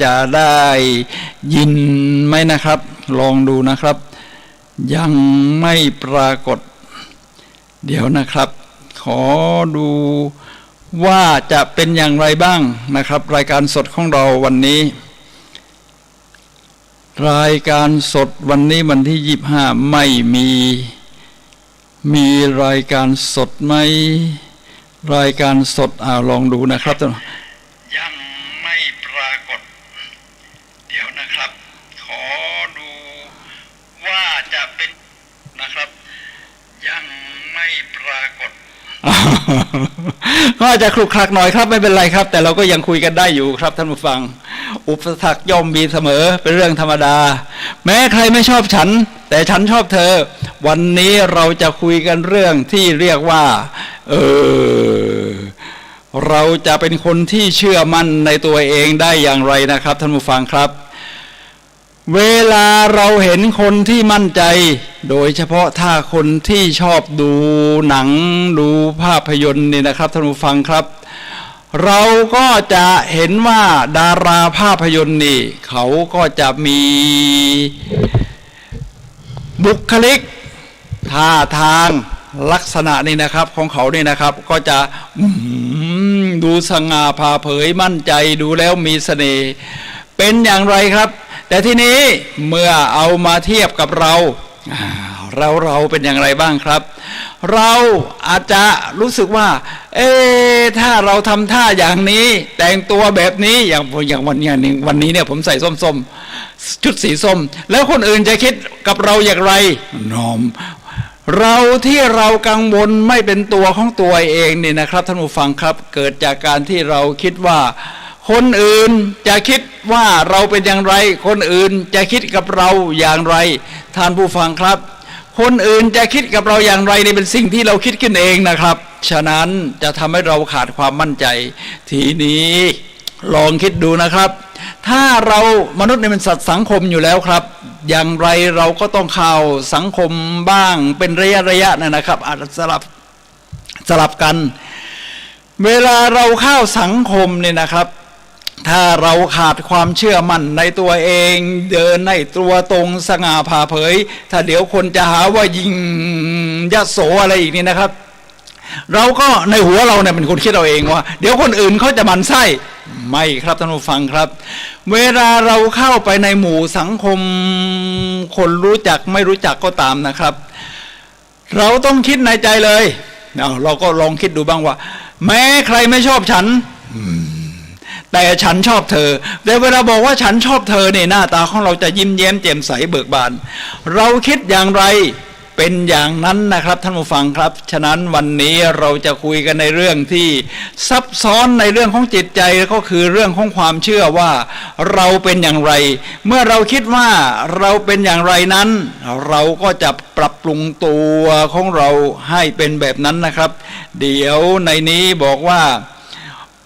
จะได้ยินไหมนะครับลองดูนะครับยังไม่ปรากฏเดี๋ยวนะครับขอดูว่าจะเป็นอย่างไรบ้างนะครับรายการสดของเราวันนี้รายการสดวันนี้วันที่25ไม่มีรายการสดไหมรายการสดลองดูนะครับยังไม่ปรากฏเดี๋ยวนะครับขอดูว่าจะเป็นนะครับยังไม่ปรากฏ ก็อาจจะคลุกคลักหน่อยครับไม่เป็นไรครับแต่เราก็ยังคุยกันได้อยู่ครับท่านผู้ฟังอุปสรรคย่อมมีเสมอเป็นเรื่องธรรมดาแม้ใครไม่ชอบฉันแต่ฉันชอบเธอวันนี้เราจะคุยกันเรื่องที่เรียกว่าเราจะเป็นคนที่เชื่อมั่นในตัวเองได้อย่างไรนะครับท่านผู้ฟังครับเวลาเราเห็นคนที่มั่นใจโดยเฉพาะถ้าคนที่ชอบดูหนังดูภาพยนตร์นี่นะครับท่านผู้ฟังครับเราก็จะเห็นว่าดาราภาพยนตร์นี่เขาก็จะมีบุคลิกท่าทางลักษณะนี่นะครับของเขานี่นะครับก็จะดูสง่าผ่าเผยมั่นใจดูแล้วมีเสน่ห์เป็นอย่างไรครับแต่ทีนี้เมื่อเอามาเทียบกับเราเป็นอย่างไรบ้างครับเราอาจจะรู้สึกว่าถ้าเราทำท่าอย่างนี้แต่งตัวแบบนี้อย่างวันนี้เนี่ยผมใส่ส้มๆชุดสีส้มแล้วคนอื่นจะคิดกับเราอย่างไรน้อมเราที่เรากังวลไม่เป็นตัวของตัวเองนี่นะครับท่านผู้ฟังครับเกิดจากการที่เราคิดว่าคนอื่นจะคิดว่าเราเป็นอย่างไรคนอื่นจะคิดกับเราอย่างไรท่านผู้ฟังครับคนอื่นจะคิดกับเราอย่างไรนี่เป็นสิ่งที่เราคิดขึ้นเองนะครับฉะนั้นจะทำให้เราขาดความมั่นใจทีนี้ลองคิดดูนะครับถ้าเรามนุษย์เนี่ยเป็นสัตว์สังคมอยู่แล้วครับอย่างไรเราก็ต้องเข้าสังคมบ้างเป็นระยะนะครับอาจจะสลับกันเวลาเราเข้าสังคมเนี่ยนะครับถ้าเราขาดความเชื่อมั่นในตัวเองเดินในตัวตรงสง่าผ่าเผยถ้าเดี๋ยวคนจะหาว่ายิงยโสอะไรอีกนี่นะครับเราก็ในหัวเราเนี่ยเป็นคนคิดเราเองว่าเดี๋ยวคนอื่นเขาจะหมั่นไส้ไม่ครับท่านผู้ฟังครับเวลาเราเข้าไปในหมู่สังคมคนรู้จักไม่รู้จักก็ตามนะครับเราต้องคิดในใจเลยเราก็ลองคิดดูบ้างว่าแม้ใครไม่ชอบฉันแต่ฉันชอบเธอแต่เวลาบอกว่าฉันชอบเธอเนี่ยหน้าตาของเราจะยิ้มแย้มแจ่มใสเบิกบานเราคิดอย่างไรเป็นอย่างนั้นนะครับท่านผู้ฟังครับฉะนั้นวันนี้เราจะคุยกันในเรื่องที่ซับซ้อนในเรื่องของจิตใจก็คือเรื่องของความเชื่อว่าเราเป็นอย่างไรเมื่อเราคิดว่าเราเป็นอย่างไรนั้นเราก็จะปรับปรุงตัวของเราให้เป็นแบบนั้นนะครับเดี๋ยวในนี้บอกว่า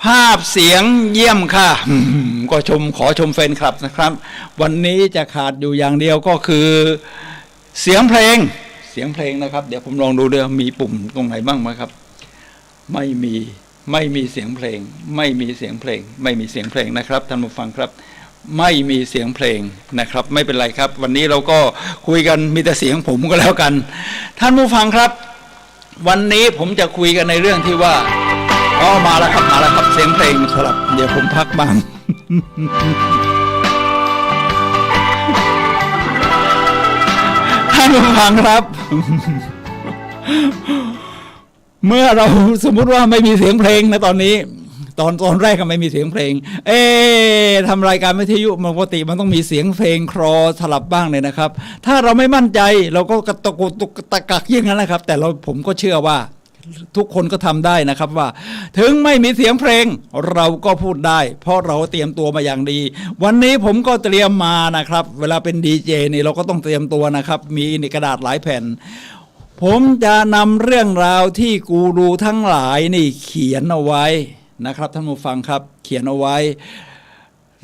ภาพเสียงเยี่ยมค่ะก็ขอชมแฟนคลับนะครับวันนี้จะขาดอยู่อย่างเดียวก็คือเสียงเพลงนะครับเดี๋ยวผมลองดูเดี๋ยวมีปุ่มตรงไหนบ้างไหมครับไม่มีเสียงเพลงไม่มีเสียงเพลงนะครับท่านผู้ฟังครับไม่มีเสียงเพลงนะครับไม่เป็นไรครับวันนี้เราก็คุยกันมีแต่เสียงผมก็แล้วกันท่านผู้ฟังครับวันนี้ผมจะคุยกันในเรื่องที่ว่ามาแล้วครับเสียงเพลงสลับเดี๋ยวผมพักบ้าง ท่านผู้ฟังครับ เมื่อเราสมมุติว่าไม่มีเสียงเพลงนะตอนนี้ตอนแรกก็ไม่มีเสียงเพลงทำรายการวิทยุปกติมันต้องมีเสียงเพลงคลอสลับบ้างเลยนะครับถ้าเราไม่มั่นใจเราก็ตะกุกตะกักอย่างนั้นนะครับแต่ผมก็เชื่อว่าทุกคนก็ทำได้นะครับว่าถึงไม่มีเสียงเพลงเราก็พูดได้เพราะเราเตรียมตัวมาอย่างดีวันนี้ผมก็เตรียมมานะครับเวลาเป็นดีเจนี่เราก็ต้องเตรียมตัวนะครับมีในกระดาษหลายแผ่นผมจะนำเรื่องราวที่กูรูทั้งหลายนี่เขียนเอาไว้นะครับท่านผู้ฟังครับเขียนเอาไว้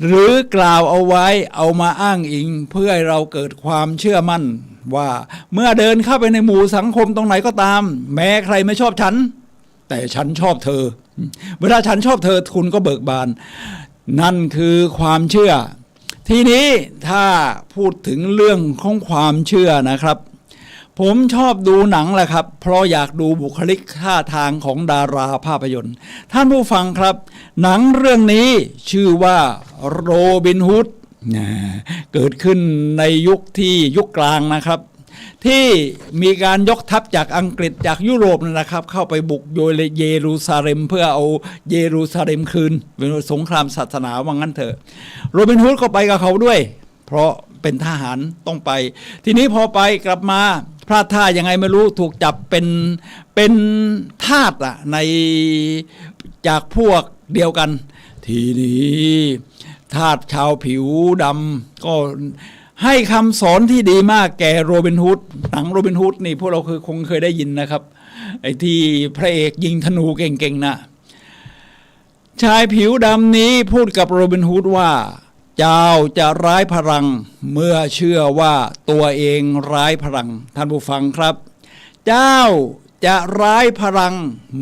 หรือกล่าวเอาไว้เอามาอ้างอิงเพื่อให้เราเกิดความเชื่อมั่นว่าเมื่อเดินเข้าไปในหมู่สังคมตรงไหนก็ตามแม้ใครไม่ชอบฉันแต่ฉันชอบเธอเวลาฉันชอบเธอคุณก็เบิกบาน นั่นคือความเชื่อทีนี้ถ้าพูดถึงเรื่องของความเชื่อนะครับผมชอบดูหนังแหละครับเพราะอยากดูบุคลิกท่าทางของดาราภาพยนตร์ท่านผู้ฟังครับหนังเรื่องนี้ชื่อว่าโรบินฮูดเกิดขึ้นในยุคกลางนะครับที่มีการยกทัพจากอังกฤษจากยุโรปนะครับเข้าไปบุกเยรูซาเล็มเพื่อเอาเยรูซาเล็มคืนเป็นสงครามศาสนาว่างั้นเถอะโรบินฮูดก็ไปกับเขาด้วยเพราะเป็นทหารต้องไปทีนี้พอไปกลับมาพลาดท่ายังไงไม่รู้ถูกจับเป็นทาสในจากพวกเดียวกันทีนี้ทาสชาวผิวดำก็ให้คำสอนที่ดีมากแก่โรบินฮูดหนังโรบินฮูดนี่พวกเราคงเคยได้ยินนะครับไอ้ที่พระเอกยิงธนูเก่งๆนะชายผิวดำนี้พูดกับโรบินฮูดว่าเจ้าจะร้ายพลังเมื่อเชื่อว่าตัวเองร้ายพลังท่านผู้ฟังครับเจ้าจะร้ายพลัง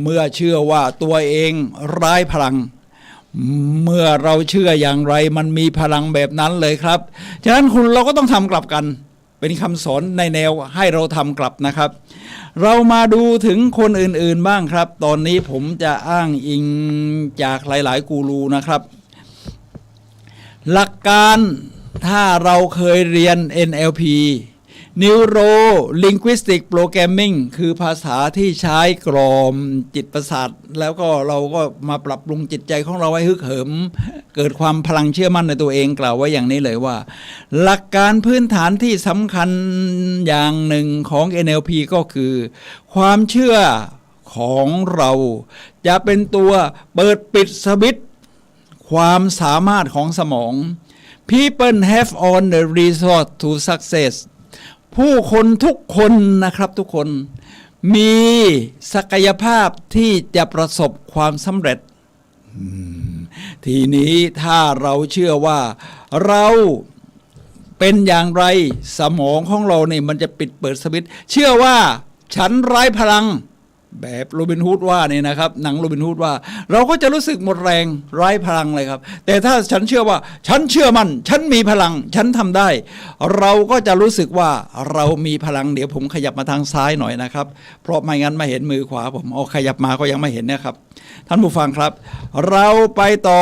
เมื่อเชื่อว่าตัวเองร้ายพลังเมื่อเราเชื่ออย่างไรมันมีพลังแบบนั้นเลยครับฉะนั้นเราก็ต้องทำกลับกันเป็นคำสอนในแนวให้เราทำกลับนะครับเรามาดูถึงคนอื่นๆบ้างครับตอนนี้ผมจะอ้างอิงจากหลายๆกูรูนะครับหลักการถ้าเราเคยเรียน NLP Neuro Linguistic Programming คือภาษาที่ใช้กล่อมจิตประสาทแล้วก็เราก็มาปรับปรุงจิตใจของเราให้ฮึกเหิมเกิดความพลังเชื่อมั่นในตัวเองกล่าวไว้อย่างนี้เลยว่าหลักการพื้นฐานที่สำคัญอย่างหนึ่งของ NLP ก็คือความเชื่อของเราจะเป็นตัวเปิดปิดสวิตช์ความสามารถของสมอง People have all the resource to success ผู้คนทุกคนนะครับทุกคนมีศักยภาพที่จะประสบความสำเร็จทีนี้ถ้าเราเชื่อว่าเราเป็นอย่างไรสมองของเราเนี่ยมันจะปิดเปิดสวิตช์เชื่อว่าฉันไร้พลังแบบโรบินฮูดว่าเนี่ยนะครับหนังโรบินฮูดว่าเราก็จะรู้สึกหมดแรงไร้พลังเลยครับแต่ถ้าฉันเชื่อว่าฉันเชื่อมั่นฉันมีพลังฉันทำได้เราก็จะรู้สึกว่าเรามีพลังเดี๋ยวผมขยับมาทางซ้ายหน่อยนะครับเพราะไม่งั้นไม่เห็นมือขวาผมเอาขยับมาก็ยังไม่เห็นนะครับท่านผู้ฟังครับเราไปต่อ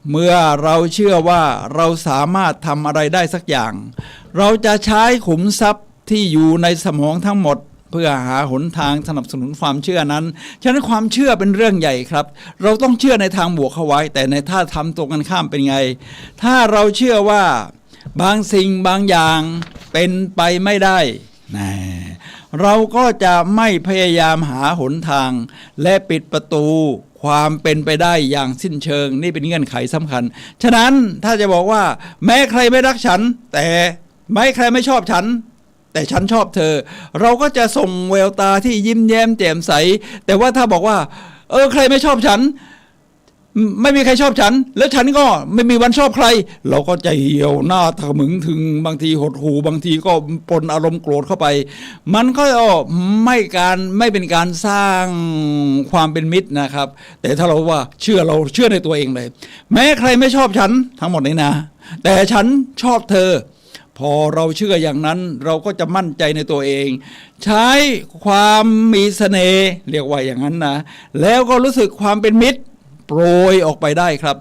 เมื่อเราเชื่อว่าเราสามารถทำอะไรได้สักอย่างเราจะใช้ขุมทรัพย์ที่อยู่ในสมองทั้งหมดเพื่อหาหนทางสนับสนุนความเชื่อนั้นฉะนั้นความเชื่อเป็นเรื่องใหญ่ครับเราต้องเชื่อในทางบวกเข้าไว้แต่ในถ้าทำตรงกันข้ามเป็นไงถ้าเราเชื่อว่าบางสิ่งบางอย่างเป็นไปไม่ได้เราก็จะไม่พยายามหาหนทางและปิดประตูความเป็นไปได้อย่างสิ้นเชิงนี่เป็นเงื่อนไขสำคัญฉะนั้นถ้าจะบอกว่าแม้ใครไม่รักฉันแต่ไม่ใครไม่ชอบฉันแต่ฉันชอบเธอเราก็จะส่งแววตาที่ยิ้มแย้มแจ่มใสแต่ว่าถ้าบอกว่าใครไม่ชอบฉันไม่มีใครชอบฉันแล้วฉันก็ไม่มีวันชอบใครเราก็จะเหี่ยวหน้าถมึงถึงบางทีหดหูบางทีก็ปนอารมณ์โกรธเข้าไปมันก็ไม่เป็นการสร้างความเป็นมิตรนะครับแต่ถ้าเราว่าเราเชื่อในตัวเองเลยแม้ใครไม่ชอบฉันทั้งหมดนี้นะแต่ฉันชอบเธอพอเราเชื่ออย่างนั้นเราก็จะมั่นใจในตัวเองใช้ความมีเสน่ห์เรียกว่าอย่างนั้นนะแล้วก็รู้สึกความเป็นมิตรโปรยออกไปได้ครับ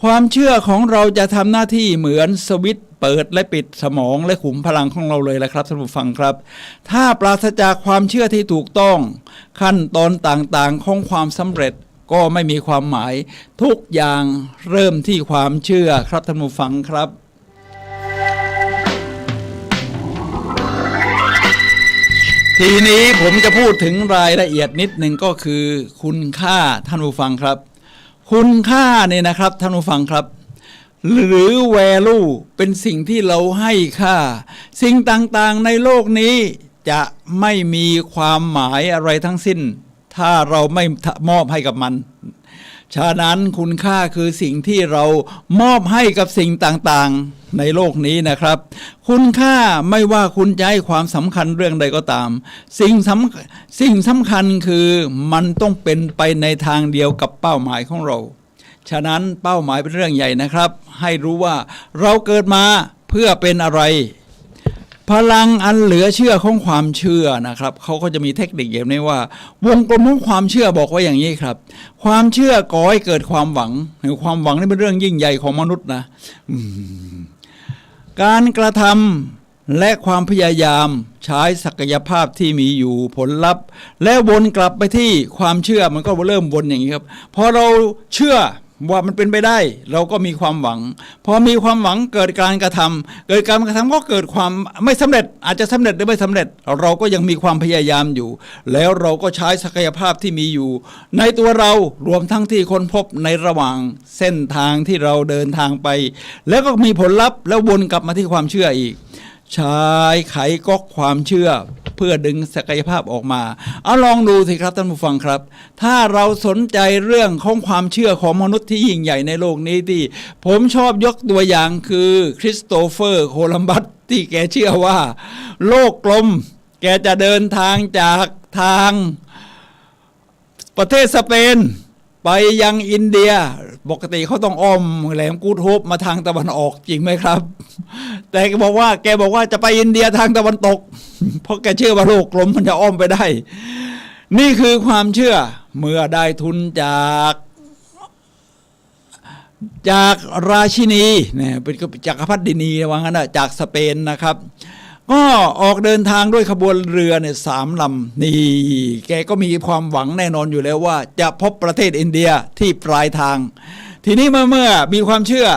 ความเชื่อของเราจะทำหน้าที่เหมือนสวิตช์เปิดและปิดสมองและขุมพลังของเราเลยแหละครับท่านผู้ฟังครับถ้าปราศจากความเชื่อที่ถูกต้องขั้นตอนต่างๆของความสำเร็จก็ไม่มีความหมายทุกอย่างเริ่มที่ความเชื่อครับท่านผู้ฟังครับทีนี้ผมจะพูดถึงรายละเอียดนิดหนึ่งก็คือคุณค่าท่านผู้ฟังครับคุณค่าเนี่ยนะครับท่านผู้ฟังครับหรือ value เป็นสิ่งที่เราให้ค่าสิ่งต่างๆในโลกนี้จะไม่มีความหมายอะไรทั้งสิ้นถ้าเราไม่มอบให้กับมันฉะนั้นคุณค่าคือสิ่งที่เรามอบให้กับสิ่งต่างๆในโลกนี้นะครับคุณค่าไม่ว่าคุณจะให้ความสำคัญเรื่องใดก็ตามสิ่งสำคัญคือมันต้องเป็นไปในทางเดียวกับเป้าหมายของเรา ฉะนั้นเป้าหมายเป็นเรื่องใหญ่นะครับให้รู้ว่าเราเกิดมาเพื่อเป็นอะไรพลังอันเหลือเชื่อของความเชื่อนะครับเขาก็จะมีเทคนิคอย่างนี้ว่าวงกลมของความเชื่อบอกไว้อย่างนี้ครับความเชื่อก่อให้เกิดความหวังความหวังนี่เป็นเรื่องยิ่งใหญ่ของมนุษย์นะการกระทำและความพยายามใช้ศักยภาพที่มีอยู่ผลลัพธ์แล้ววนกลับไปที่ความเชื่อมันก็เริ่มวนอย่างนี้ครับพอเราเชื่อว่ามันเป็นไปได้เราก็มีความหวังพอมีความหวังเกิดการกระทำก็เกิดความไม่สำเร็จอาจจะสำเร็จหรือไม่สำเร็จเราก็ยังมีความพยายามอยู่แล้วเราก็ใช้ศักยภาพที่มีอยู่ในตัวเรารวมทั้งที่ค้นพบในระหว่างเส้นทางที่เราเดินทางไปแล้วก็มีผลลัพธ์แล้ววนกลับมาที่ความเชื่ออีกใช้ไขก๊อกความเชื่อเพื่อดึงศักยภาพออกมาเอาลองดูสิครับท่านผู้ฟังครับถ้าเราสนใจเรื่องของความเชื่อของมนุษย์ที่ยิ่งใหญ่ในโลกนี้ที่ผมชอบยกตัวอย่างคือคริสโตเฟอร์โคลัมบัสที่แกเชื่อว่าโลกกลมแกจะเดินทางจากทางประเทศสเปนไปยังอินเดียปกติเขาต้องอ้อมแหลมกูดโฮปมาทางตะวันออกจริงไหมครับแต่แกบอกว่าจะไปอินเดียทางตะวันตกเพราะแกเชื่อว่าโลกกลมมันจะอ้อมไปได้นี่คือความเชื่อเมื่อได้ทุนจากราชินีเนี่ยเป็นจักรพรรดินีว่างั้นนะจากสเปนนะครับก็ออกเดินทางด้วยขบวนเรือเนี่ย3 ลำนี่แกก็มีความหวังแน่นอนอยู่แล้วว่าจะพบประเทศอินเดียที่ปลายทางทีนี้เมื่อมีความเชื่อ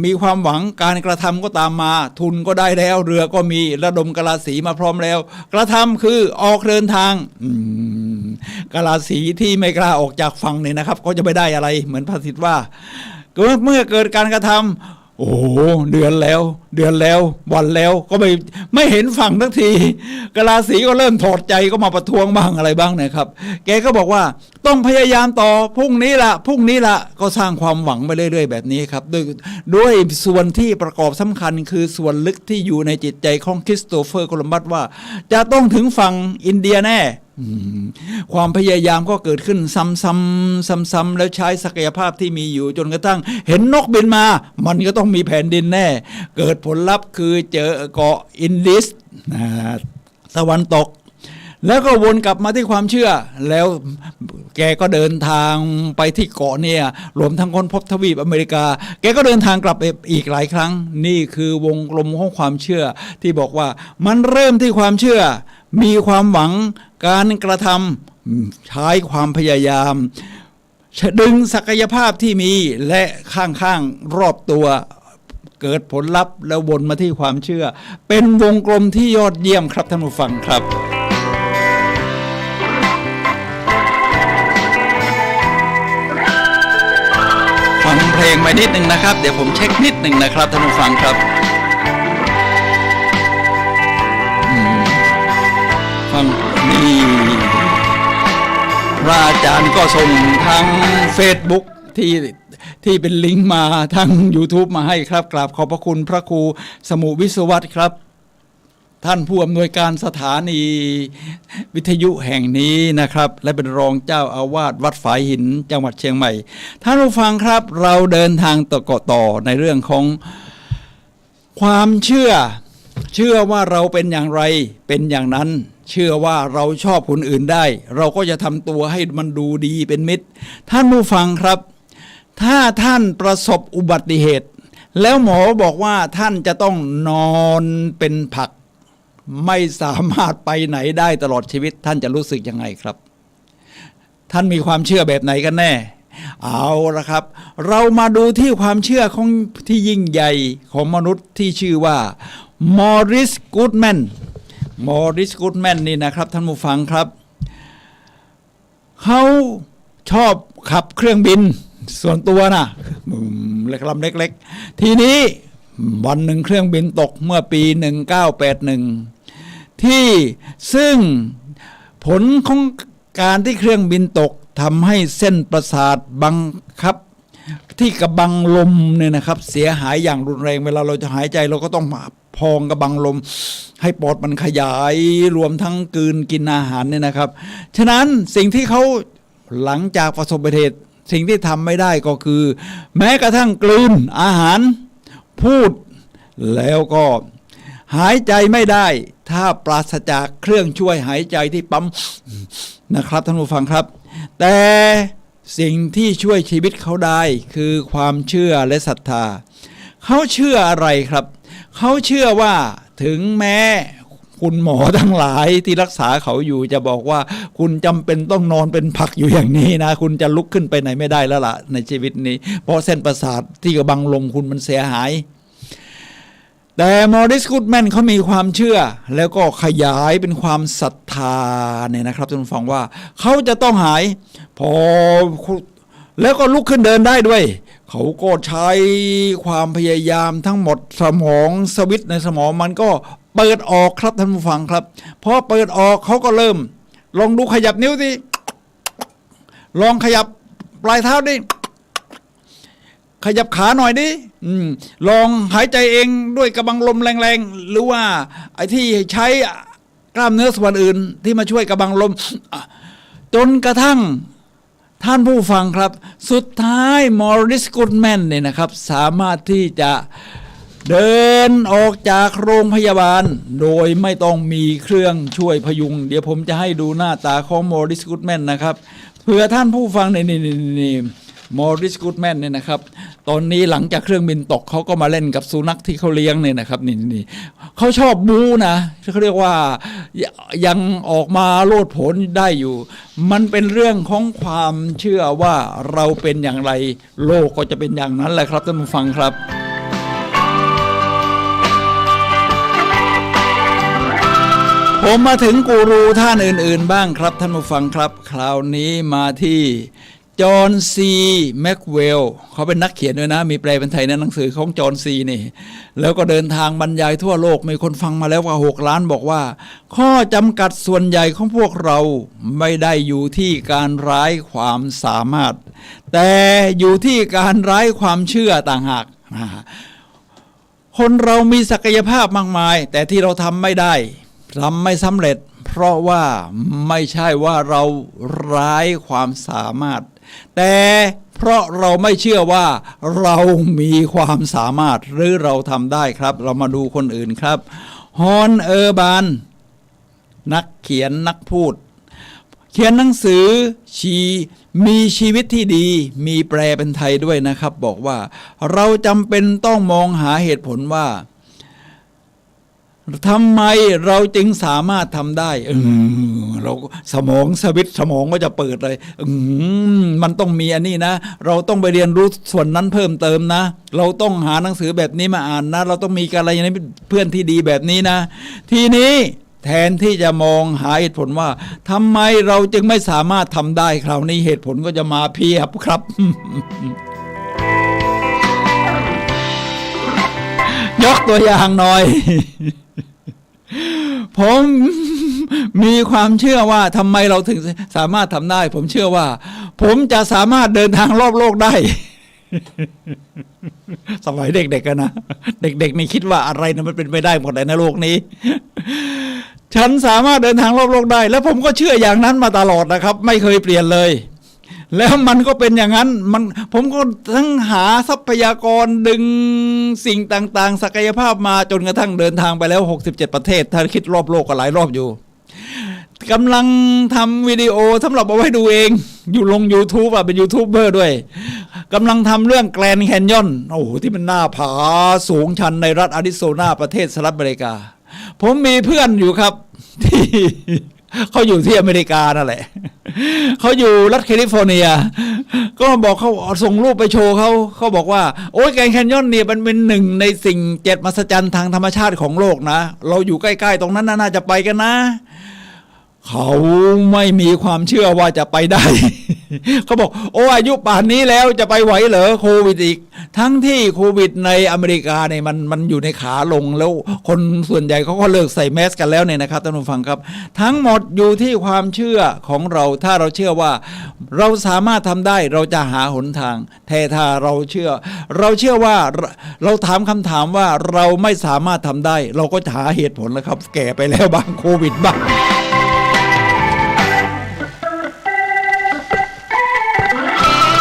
มีความหวังการกระทำก็ตามมาทุนก็ได้แล้วเรือก็มีระดมกะลาสีมาพร้อมแล้วกระทำคือออกเดินทางกะลาสีที่ไม่กล้าออกจากฝั่งเนี่ยนะครับก็จะไม่ได้อะไรเหมือนพระสิทธิ์ว่าเมื่อเกิดการกระทำโอ้เดือนแล้ววันแล้วก็ไม่เห็นฝั่งทักทีกะลาสีก็เริ่มถอดใจก็มาประท้วงบ้างอะไรบ้างนะครับแกก็บอกว่าต้องพยายามต่อพรุ่งนี้ละก็สร้างความหวังไปเรื่อยๆแบบนี้ครับด้วยส่วนที่ประกอบสำคัญคือส่วนลึกที่อยู่ในจิตใจของคริสโตเฟอร์โคลัมบัสว่าจะต้องถึงฝั่งอินเดียแน่ความพยายามก็เกิดขึ้นซ้ำๆแล้วใช้ศักยภาพที่มีอยู่จนกระทั่งเห็นนกบินมามันก็ต้องมีแผ่นดินแน่เกิดผลลัพธ์คือเจอเกาะอินดิสตะวันตกแล้วก็วนกลับมาที่ความเชื่อแล้วแกก็เดินทางไปที่เกาะเนี่ยรวมทั้งค้นพบทวีปอเมริกาแกก็เดินทางกลับอีกหลายครั้งนี่คือวงกลมของความเชื่อที่บอกว่ามันเริ่มที่ความเชื่อมีความหวังการกระทำใช้ความพยายามดึงศักยภาพที่มีและข้างๆรอบตัวเกิดผลลัพธ์แล้ววนมาที่ความเชื่อเป็นวงกลมที่ยอดเยี่ยมครับท่านผู้ฟังครับฟังเพลงไปนิดหนึ่งนะครับเดี๋ยวผมเช็คนิดหนึ่งนะครับท่านผู้ฟังครับฟังนี่พระอาจารย์ก็ส่งทาง Facebook ที่เป็นลิงก์มาทาง YouTube มาให้ครับกราบขอบพระคุณพระครูสมุวิศวัตรครับท่านผู้อำนวยการสถานีวิทยุแห่งนี้นะครับและเป็นรองเจ้าอาวาสวัดฝายหินจังหวัดเชียงใหม่ท่านผู้ฟังครับเราเดินทางต่อในเรื่องของความเชื่อว่าเราเป็นอย่างไรเป็นอย่างนั้นเชื่อว่าเราชอบคนอื่นได้เราก็จะทำตัวให้มันดูดีเป็นมิตรท่านผู้ฟังครับถ้าท่านประสบอุบัติเหตุแล้วหมอบอกว่าท่านจะต้องนอนเป็นผักไม่สามารถไปไหนได้ตลอดชีวิตท่านจะรู้สึกยังไงครับท่านมีความเชื่อแบบไหนกันแน่เอาละครับเรามาดูที่ความเชื่อของที่ยิ่งใหญ่ของมนุษย์ที่ชื่อว่ามอริส กูดแมนนี่นะครับท่านผู้ฟังครับเขาชอบขับเครื่องบินส่วนตัวนะลำเล็กๆทีนี้วันหนึ่งเครื่องบินตกเมื่อปี1981ที่ซึ่งผลของการที่เครื่องบินตกทำให้เส้นประสาทบังคับที่กระบังลมเนี่ยนะครับเสียหายอย่างรุนแรงเวลาเราจะหายใจเราก็ต้องพองกระบังลมให้ปอดมันขยายรวมทั้งกลืนกินอาหารเนี่ยนะครับฉะนั้นสิ่งที่เขาหลังจากประสบอุบัติเหตุ สิ่งที่ทำไม่ได้ก็คือ แม้กระทั่งกลืนอาหารพูดแล้วก็หายใจไม่ได้ถ้าปราศจากเครื่องช่วยหายใจที่ปั๊มนะครับท่านผู้ฟังครับแต่สิ่งที่ช่วยชีวิตเขาได้คือความเชื่อและศรัทธาเขาเชื่ออะไรครับเขาเชื่อว่าถึงแม้คุณหมอทั้งหลายที่รักษาเขาอยู่จะบอกว่าคุณจำเป็นต้องนอนเป็นผักอยู่อย่างนี้นะคุณจะลุกขึ้นไปไหนไม่ได้แล้วล่ะในชีวิตนี้เพราะเส้นประสาทที่กำบังลมคุณมันเสียหายแต่มอริส กูดแมนเขามีความเชื่อแล้วก็ขยายเป็นความศรัทธาเนี่ยนะครับท่านผู้ฟังว่าเขาจะต้องหายพอแล้วก็ลุกขึ้นเดินได้ด้วยเขาก็ใช้ความพยายามทั้งหมดสมองสวิตช์ในสมองมันก็เปิดออกครับท่านผู้ฟังครับพอเปิดออกเขาก็เริ่มลองดูขยับนิ้วดิลองขยับปลายเท้าดิขยับขาหน่อยดิลองหายใจเองด้วยกระบังลมแรงๆหรือว่าไอ้ที่ใช้กล้ามเนื้อส่วนอื่นที่มาช่วยกระบังลมจนกระทั่งท่านผู้ฟังครับสุดท้ายมอริส กูดแมนเนี่ยนะครับสามารถที่จะเดินออกจากโรงพยาบาลโดยไม่ต้องมีเครื่องช่วยพยุงเดี๋ยวผมจะให้ดูหน้าตาของมอริส กูดแมนนะครับเพื่อท่านผู้ฟังนี่มอริส กูดแมนเนี่ยนะครับตอนนี้หลังจากเครื่องบินตกเขาก็มาเล่นกับสุนัขที่เขาเลี้ยงเนี่ยนะครับนี่เขาชอบบู๊นะเขาเรียกว่ายังออกมาโลดโผนได้อยู่มันเป็นเรื่องของความเชื่อว่าเราเป็นอย่างไรโลกก็จะเป็นอย่างนั้นแหละครับท่านผู้ฟังครับผมมาถึงกูรูท่านอื่นๆบ้างครับท่านผู้ฟังครับคราวนี้มาที่จอห์นซีแม็กเวลเขาเป็นนักเขียนด้วยนะมีแปลเป็นไทยในหนังสือของจอห์นซีนี่แล้วก็เดินทางบรรยายทั่วโลกมีคนฟังมาแล้วกว่า6 ล้านบอกว่าข้อจำกัดส่วนใหญ่ของพวกเราไม่ได้อยู่ที่การไร้ความสามารถแต่อยู่ที่การไร้ความเชื่อต่างหากคนเรามีศักยภาพมากมายแต่ที่เราทำไม่ได้ทำไม่สำเร็จเพราะว่าไม่ใช่ว่าเราไร้ความสามารถแต่เพราะเราไม่เชื่อว่าเรามีความสามารถหรือเราทำได้ครับเรามาดูคนอื่นครับฮอนเออร์บานนักเขียนนักพูดเขียนหนังสือมีชีวิตที่ดีมีแปลเป็นไทยด้วยนะครับบอกว่าเราจำเป็นต้องมองหาเหตุผลว่าทำไมเราจึงสามารถทำได้เราสมองสวิตช์สมองก็จะเปิดเลยมันต้องมีอันนี้นะเราต้องไปเรียนรู้ส่วนนั้นเพิ่มเติมนะเราต้องหาหนังสือแบบนี้มาอ่านนะเราต้องมีการอะไรอย่างนี้เพื่อนที่ดีแบบนี้นะทีนี้แทนที่จะมองหาเหตุผลว่าทำไมเราจึงไม่สามารถทำได้คราวนี้เหตุผลก็จะมาเพียบครับ ยกตัวอย่างหน่อย ผมมีความเชื่อว่าทำไมเราถึงสามารถทำได้ผมเชื่อว่าผมจะสามารถเดินทางรอบโลกได้ สมัยเด็กๆกันนะเด็กๆนี่คิดว่าอะไรนะมันเป็นไปได้หมดเลยในโลกนี้ ฉันสามารถเดินทางรอบโลกได้แล้วผมก็เชื่ออย่างนั้นมาตลอดนะครับไม่เคยเปลี่ยนเลยแล้วมันก็เป็นอย่างนั้นผมก็ทั้งหาทรัพยากรดึงสิ่งต่างๆศักยภาพมาจนกระทั่งเดินทางไปแล้ว67ประเทศถ้าคิดรอบโลกก็หลายรอบอยู่กำลังทำวิดีโอสำหรับเอาไว้ดูเองอยู่ลง YouTube เป็นยูทูบเบอร์ด้วยกำลังทำเรื่องแกรนด์แคนยอนโอ้โหที่มันหน้าผาสูงชันในรัฐอาริโซนาประเทศสหรัฐอเมริกาผมมีเพื่อนอยู่ครับที่เขาอยู่ที่อเมริกานั่นแหละเขาอยู่รัฐแคลิฟอร์เนียก็บอกเขาส่งรูปไปโชว์เขาบอกว่าโอ้ยแกรนด์แคนยอนเนี่ยมันเป็นหนึ่งในสิ่ง7 มหัศจรรย์ทางธรรมชาติของโลกนะเราอยู่ใกล้ๆตรงนั้นน่าจะไปกันนะเขาไม่มีความเชื่อว่าจะไปได้ เขาบอกโอ้อายุป่านนี้แล้วจะไปไหวเหรอโควิดอีกทั้งที่โควิดในอเมริกาเนี่ยมันอยู่ในขาลงแล้วคนส่วนใหญ่เขาก็เลิกใส่แมสกันแล้วเนี่ยนะครับท่านผู้ฟังครับทั้งหมดอยู่ที่ความเชื่อของเราถ้าเราเชื่อว่าเราสามารถทำได้เราจะหาหนทางแต่ถ้าเราเชื่อว่าเราถามคำถามว่าเราไม่สามารถทำได้เราก็จะหาเหตุผลแล้วครับแก่ไปแล้วบ้างโควิดบ้าง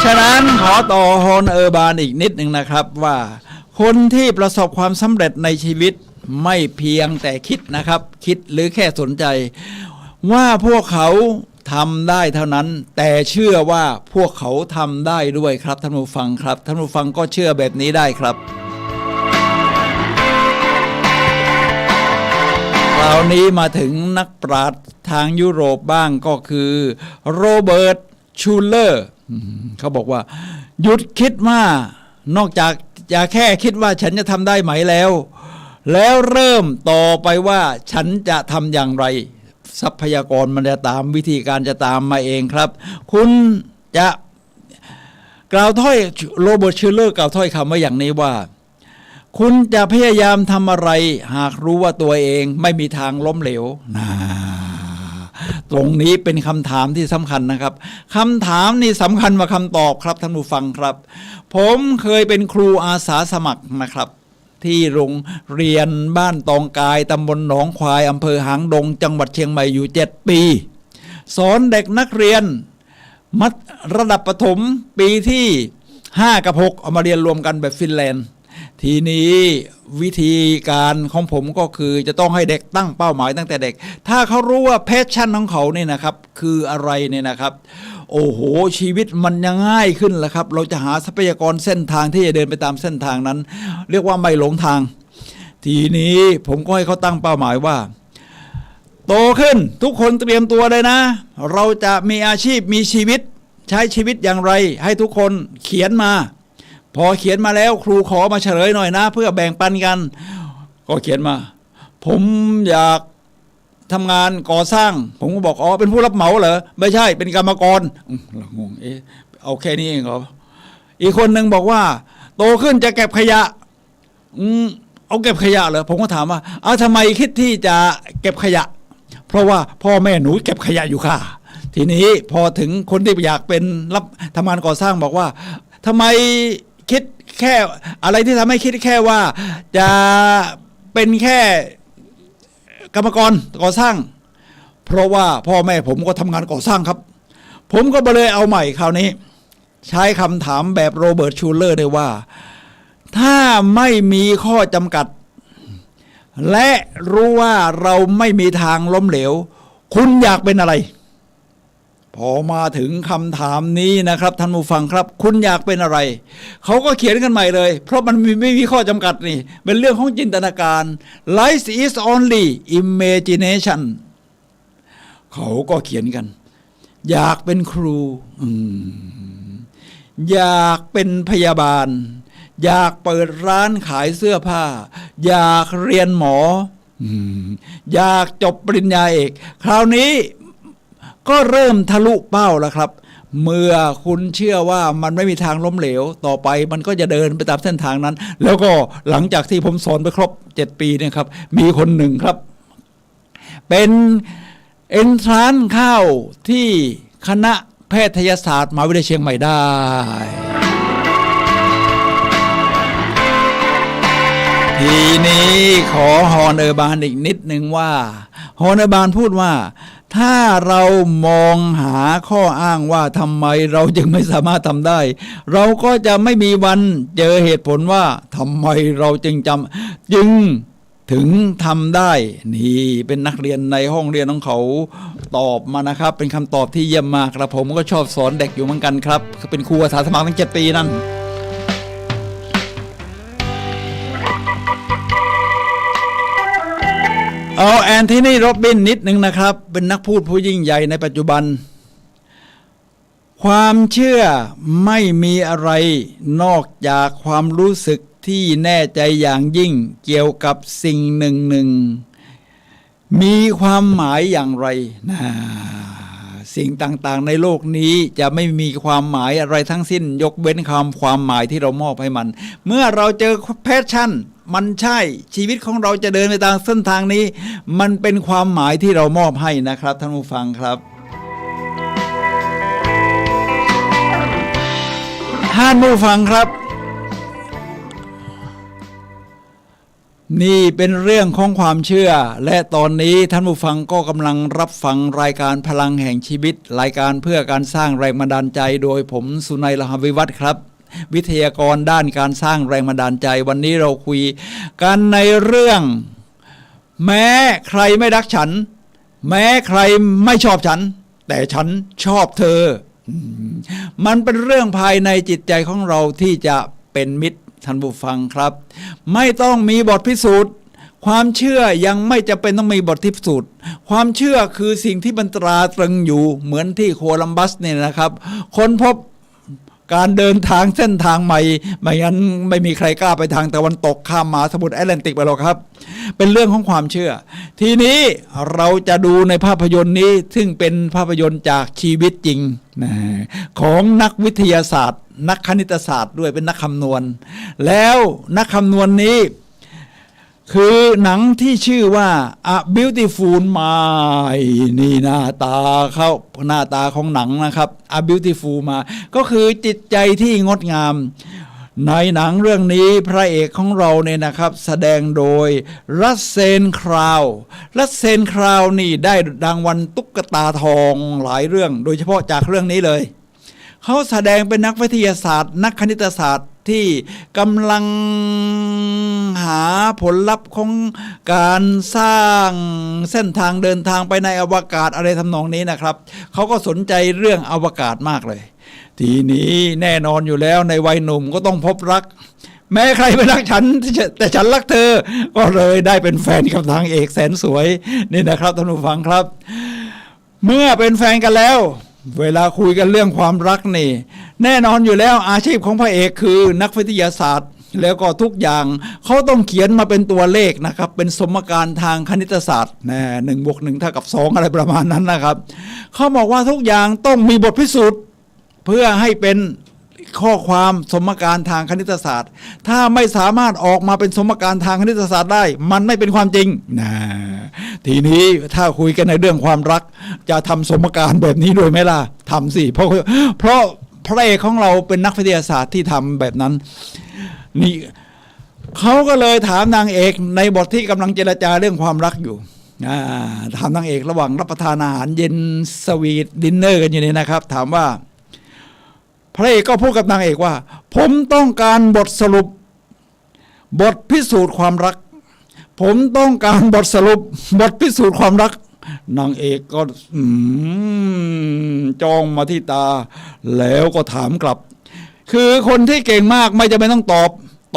ฉะนั้นขอต่อฮอนเออร์บานอีกนิดหนึ่งนะครับว่าคนที่ประสบความสำเร็จในชีวิตไม่เพียงแต่คิดนะครับคิดหรือแค่สนใจว่าพวกเขาทำได้เท่านั้นแต่เชื่อว่าพวกเขาทำได้ด้วยครับท่านผู้ฟังครับท่านผู้ฟังก็เชื่อแบบนี้ได้ครับคราวนี้มาถึงนักปราชญ์ทางยุโรปบ้างก็คือโรเบิร์ตชูเลอร์เขาบอกว่าหยุดคิดว่านอกจากจะแค่คิดว่าฉันจะทำได้ไหมแล้วเริ่มต่อไปว่าฉันจะทำอย่างไรทรัพยากรมันจะตามวิธีการจะตามมาเองครับคุณจะกล่าวถ้อยโรเบิร์ตชูเลอร์กล่าวถ้อยคำว่าอย่างนี้ว่าคุณจะพยายามทำอะไรหากรู้ว่าตัวเองไม่มีทางล้มเหลวตรงนี้เป็นคำถามที่สำคัญนะครับคำถามนี่สำคัญกว่าคำตอบครับท่านผู้ฟังครับผมเคยเป็นครูอาสาสมัครนะครับที่โรงเรียนบ้านตองกายตำบลหนองควายอำเภอหางดงจังหวัดเชียงใหม่อยู่7 ปีสอนเด็กนักเรียนระดับประถมปีที่5 กับ 6เอามาเรียนรวมกันแบบฟินแลนด์ทีนี้วิธีการของผมก็คือจะต้องให้เด็กตั้งเป้าหมายตั้งแต่เด็กถ้าเขารู้ว่าแพชชั่นของเขาเนี่ยนะครับคืออะไรเนี่ยนะครับโอ้โหชีวิตมันยังง่ายขึ้นแล้วครับเราจะหาทรัพยากรเส้นทางที่จะเดินไปตามเส้นทางนั้นเรียกว่าไม่หลงทางทีนี้ผมก็ให้เขาตั้งเป้าหมายว่าโตขึ้นทุกคนเตรียมตัวเลยนะเราจะมีอาชีพมีชีวิตใช้ชีวิตอย่างไรให้ทุกคนเขียนมาพอเขียนมาแล้วครูขอมาเฉลยหน่อยนะเพื่อแบ่งปันกันก็เขียนมาผมอยากทำงานก่อสร้างผมก็บอกอ๋อเป็นผู้รับเหมาเหรอไม่ใช่เป็นกรรมกเรางงเอาแค่นี้เองเหรออีกคนหนึ่งบอกว่าโตขึ้นจะเก็บขยะเอาเก็บขยะเหรอผมก็ถามว่าเอาทำไมคิดที่จะเก็บขยะเพราะว่าพ่อแม่หนูเก็บขยะอยู่ค่ะทีนี้พอถึงคนที่อยากเป็นรับทำงานก่อสร้างบอกว่าทำไมคิดแค่อะไรที่ทำให้คิดแค่ว่าจะเป็นแค่กรรมกรก่อสร้างเพราะว่าพ่อแม่ผมก็ทำงานก่อสร้างครับผมก็เลยเอาใหม่คราวนี้ใช้คำถามแบบโรเบิร์ตชูเลอร์ได้ว่าถ้าไม่มีข้อจำกัดและรู้ว่าเราไม่มีทางล้มเหลวคุณอยากเป็นอะไรพอมาถึงคำถามนี้นะครับท่านผู้ฟังครับคุณอยากเป็นอะไรเขาก็เขียนกันใหม่เลยเพราะมันไม่มีข้อจำกัดนี่เป็นเรื่องของจินตนาการ Life is only imagination เขาก็เขียนกันอยากเป็นครูอยากเป็นพยาบาลอยากเปิดร้านขายเสื้อผ้าอยากเรียนหมออยากจบปริญญาเอกคราวนี้ก็เริ่มทะลุเป้าแล้วครับเมื่อคุณเชื่อว่ามันไม่มีทางล้มเหลวต่อไปมันก็จะเดินไปตามเส้นทางนั้นแล้วก็หลังจากที่ผมสอนไปครบ7 ปีเนี่ยครับมีคนหนึ่งครับเป็นเอนทรานซ์เข้าที่คณะแพทยศาสตร์มหาวิทยาลัยเชียงใหม่ได้ทีนี้ขอฮอนเออร์บานอีกนิดนึงว่าฮอนเออร์บานพูดว่าถ้าเรามองหาข้ออ้างว่าทำไมเราจึงไม่สามารถทำได้เราก็จะไม่มีวันเจอเหตุผลว่าทำไมเราจึงถึงทำได้นี่เป็นนักเรียนในห้องเรียนของเขาตอบมานะครับเป็นคำตอบที่เยี่ยมมากครับผมก็ชอบสอนเด็กอยู่เหมือนกันครับเป็นครูอาสาสมัครตั้ง7 ปีนั่นเอาแอนโทนี โรบบินนิดหนึ่งนะครับเป็นนักพูดผู้ยิ่งใหญ่ในปัจจุบันความเชื่อไม่มีอะไรนอกจากความรู้สึกที่แน่ใจอย่างยิ่งเกี่ยวกับสิ่งหนึ่งมีความหมายอย่างไรสิ่งต่างๆในโลกนี้จะไม่มีความหมายอะไรทั้งสิ้นยกเว้นความหมายที่เรามอบให้มันเมื่อเราเจอแพชชั่นมันใช่ชีวิตของเราจะเดินไปตามเส้นทางนี้มันเป็นความหมายที่เรามอบให้นะครับท่านผู้ฟังครับท่านผู้ฟังครับ นี่เป็นเรื่องของความเชื่อและตอนนี้ท่านผู้ฟังก็กำลังรับฟังรายการพลังแห่งชีวิตรายการเพื่อการสร้างแรงบันดาลใจโดยผมสุนัย ลหวิวัฒน์ครับวิทยากรด้านการสร้างแรงบันดาลใจวันนี้เราคุยกันในเรื่องแม้ใครไม่รักฉันแม้ใครไม่ชอบฉันแต่ฉันชอบเธอมันเป็นเรื่องภายในจิตใจของเราที่จะเป็นมิตรท่านผู้ฟังครับไม่ต้องมีบทพิสูจน์ความเชื่อยังไม่จำเป็นต้องมีบทพิสูจน์ความเชื่อคือสิ่งที่มันตราตรึงอยู่เหมือนที่โคลัมบัสเนี่ยนะครับค้นพบการเดินทางเส้นทางใหม่ไม่งั้นไม่มีใครกล้าไปทางตะวันตกข้ามมหาสมุทรแอตแลนติกไปหรอกครับเป็นเรื่องของความเชื่อทีนี้เราจะดูในภาพยนตร์นี้ซึ่งเป็นภาพยนตร์จากชีวิตจริงของนักวิทยาศาสตร์นักคณิตศาสตร์ด้วยเป็นนักคำนวณแล้วนักคำนวณนี้คือหนังที่ชื่อว่า A Beautiful Mind นี่หน้าตาของหนังนะครับ A Beautiful Mind ก็คือจิตใจที่งดงามในหนังเรื่องนี้พระเอกของเราเนี่ยนะครับแสดงโดยรัสเซล คราวนี่ได้รางวัลตุ๊กตาทองหลายเรื่องโดยเฉพาะจากเรื่องนี้เลยเขาแสดงเป็นนักวิทยาศาสตร์นักคณิตศาสตร์ที่กำลังหาผลลัพธ์ของการสร้างเส้นทางเดินทางไปในอวกาศอะไรทำนองนี้นะครับเขาก็สนใจเรื่องอวกาศมากเลยทีนี้แน่นอนอยู่แล้วในวัยหนุ่มก็ต้องพบรักแม้ใครไม่รักฉันแต่ฉันรักเธอก็เลยได้เป็นแฟนกับนางเอกแสนสวยนี่นะครับท่านผู้ฟังครับเมื่อเป็นแฟนกันแล้วเวลาคุยกันเรื่องความรักนี่แน่นอนอยู่แล้วอาชีพของพระเอกคือนักวิทยาศาสตร์แล้วก็ทุกอย่างเขาต้องเขียนมาเป็นตัวเลขนะครับเป็นสมการทางคณิตศาสตร์1+1เท่ากับ2อะไรประมาณนั้นนะครับเขาบอกว่าทุกอย่างต้องมีบทพิสูจน์เพื่อให้เป็นข้อความสมการทางคณิตศาสตร์ถ้าไม่สามารถออกมาเป็นสมการทางคณิตศาสตร์ได้มันไม่เป็นความจริงทีนี้ถ้าคุยกันในเรื่องความรักจะทำสมการแบบนี้ด้วยไหมล่ะทำสิเพราะพระเอกของเราเป็นนักวิทยาศาสตร์ที่ทำแบบนั้นนี่เขาก็เลยถามนางเอกในบทที่กำลังเจรจาเรื่องความรักอยู่ถามนางเอกระหว่างรับประทานอาหารเย็นสวีทดินเนอร์กันอยู่นี่นะครับถามว่าพระเอกก็พูดกับนางเอกว่าผมต้องการบทสรุปบทพิสูจน์ความรักผมต้องการบทสรุปบทพิสูจน์ความรักนางเอกก็จ้องมาที่ตาแล้วก็ถามกลับคือคนที่เก่งมากไม่จำเป็นต้องต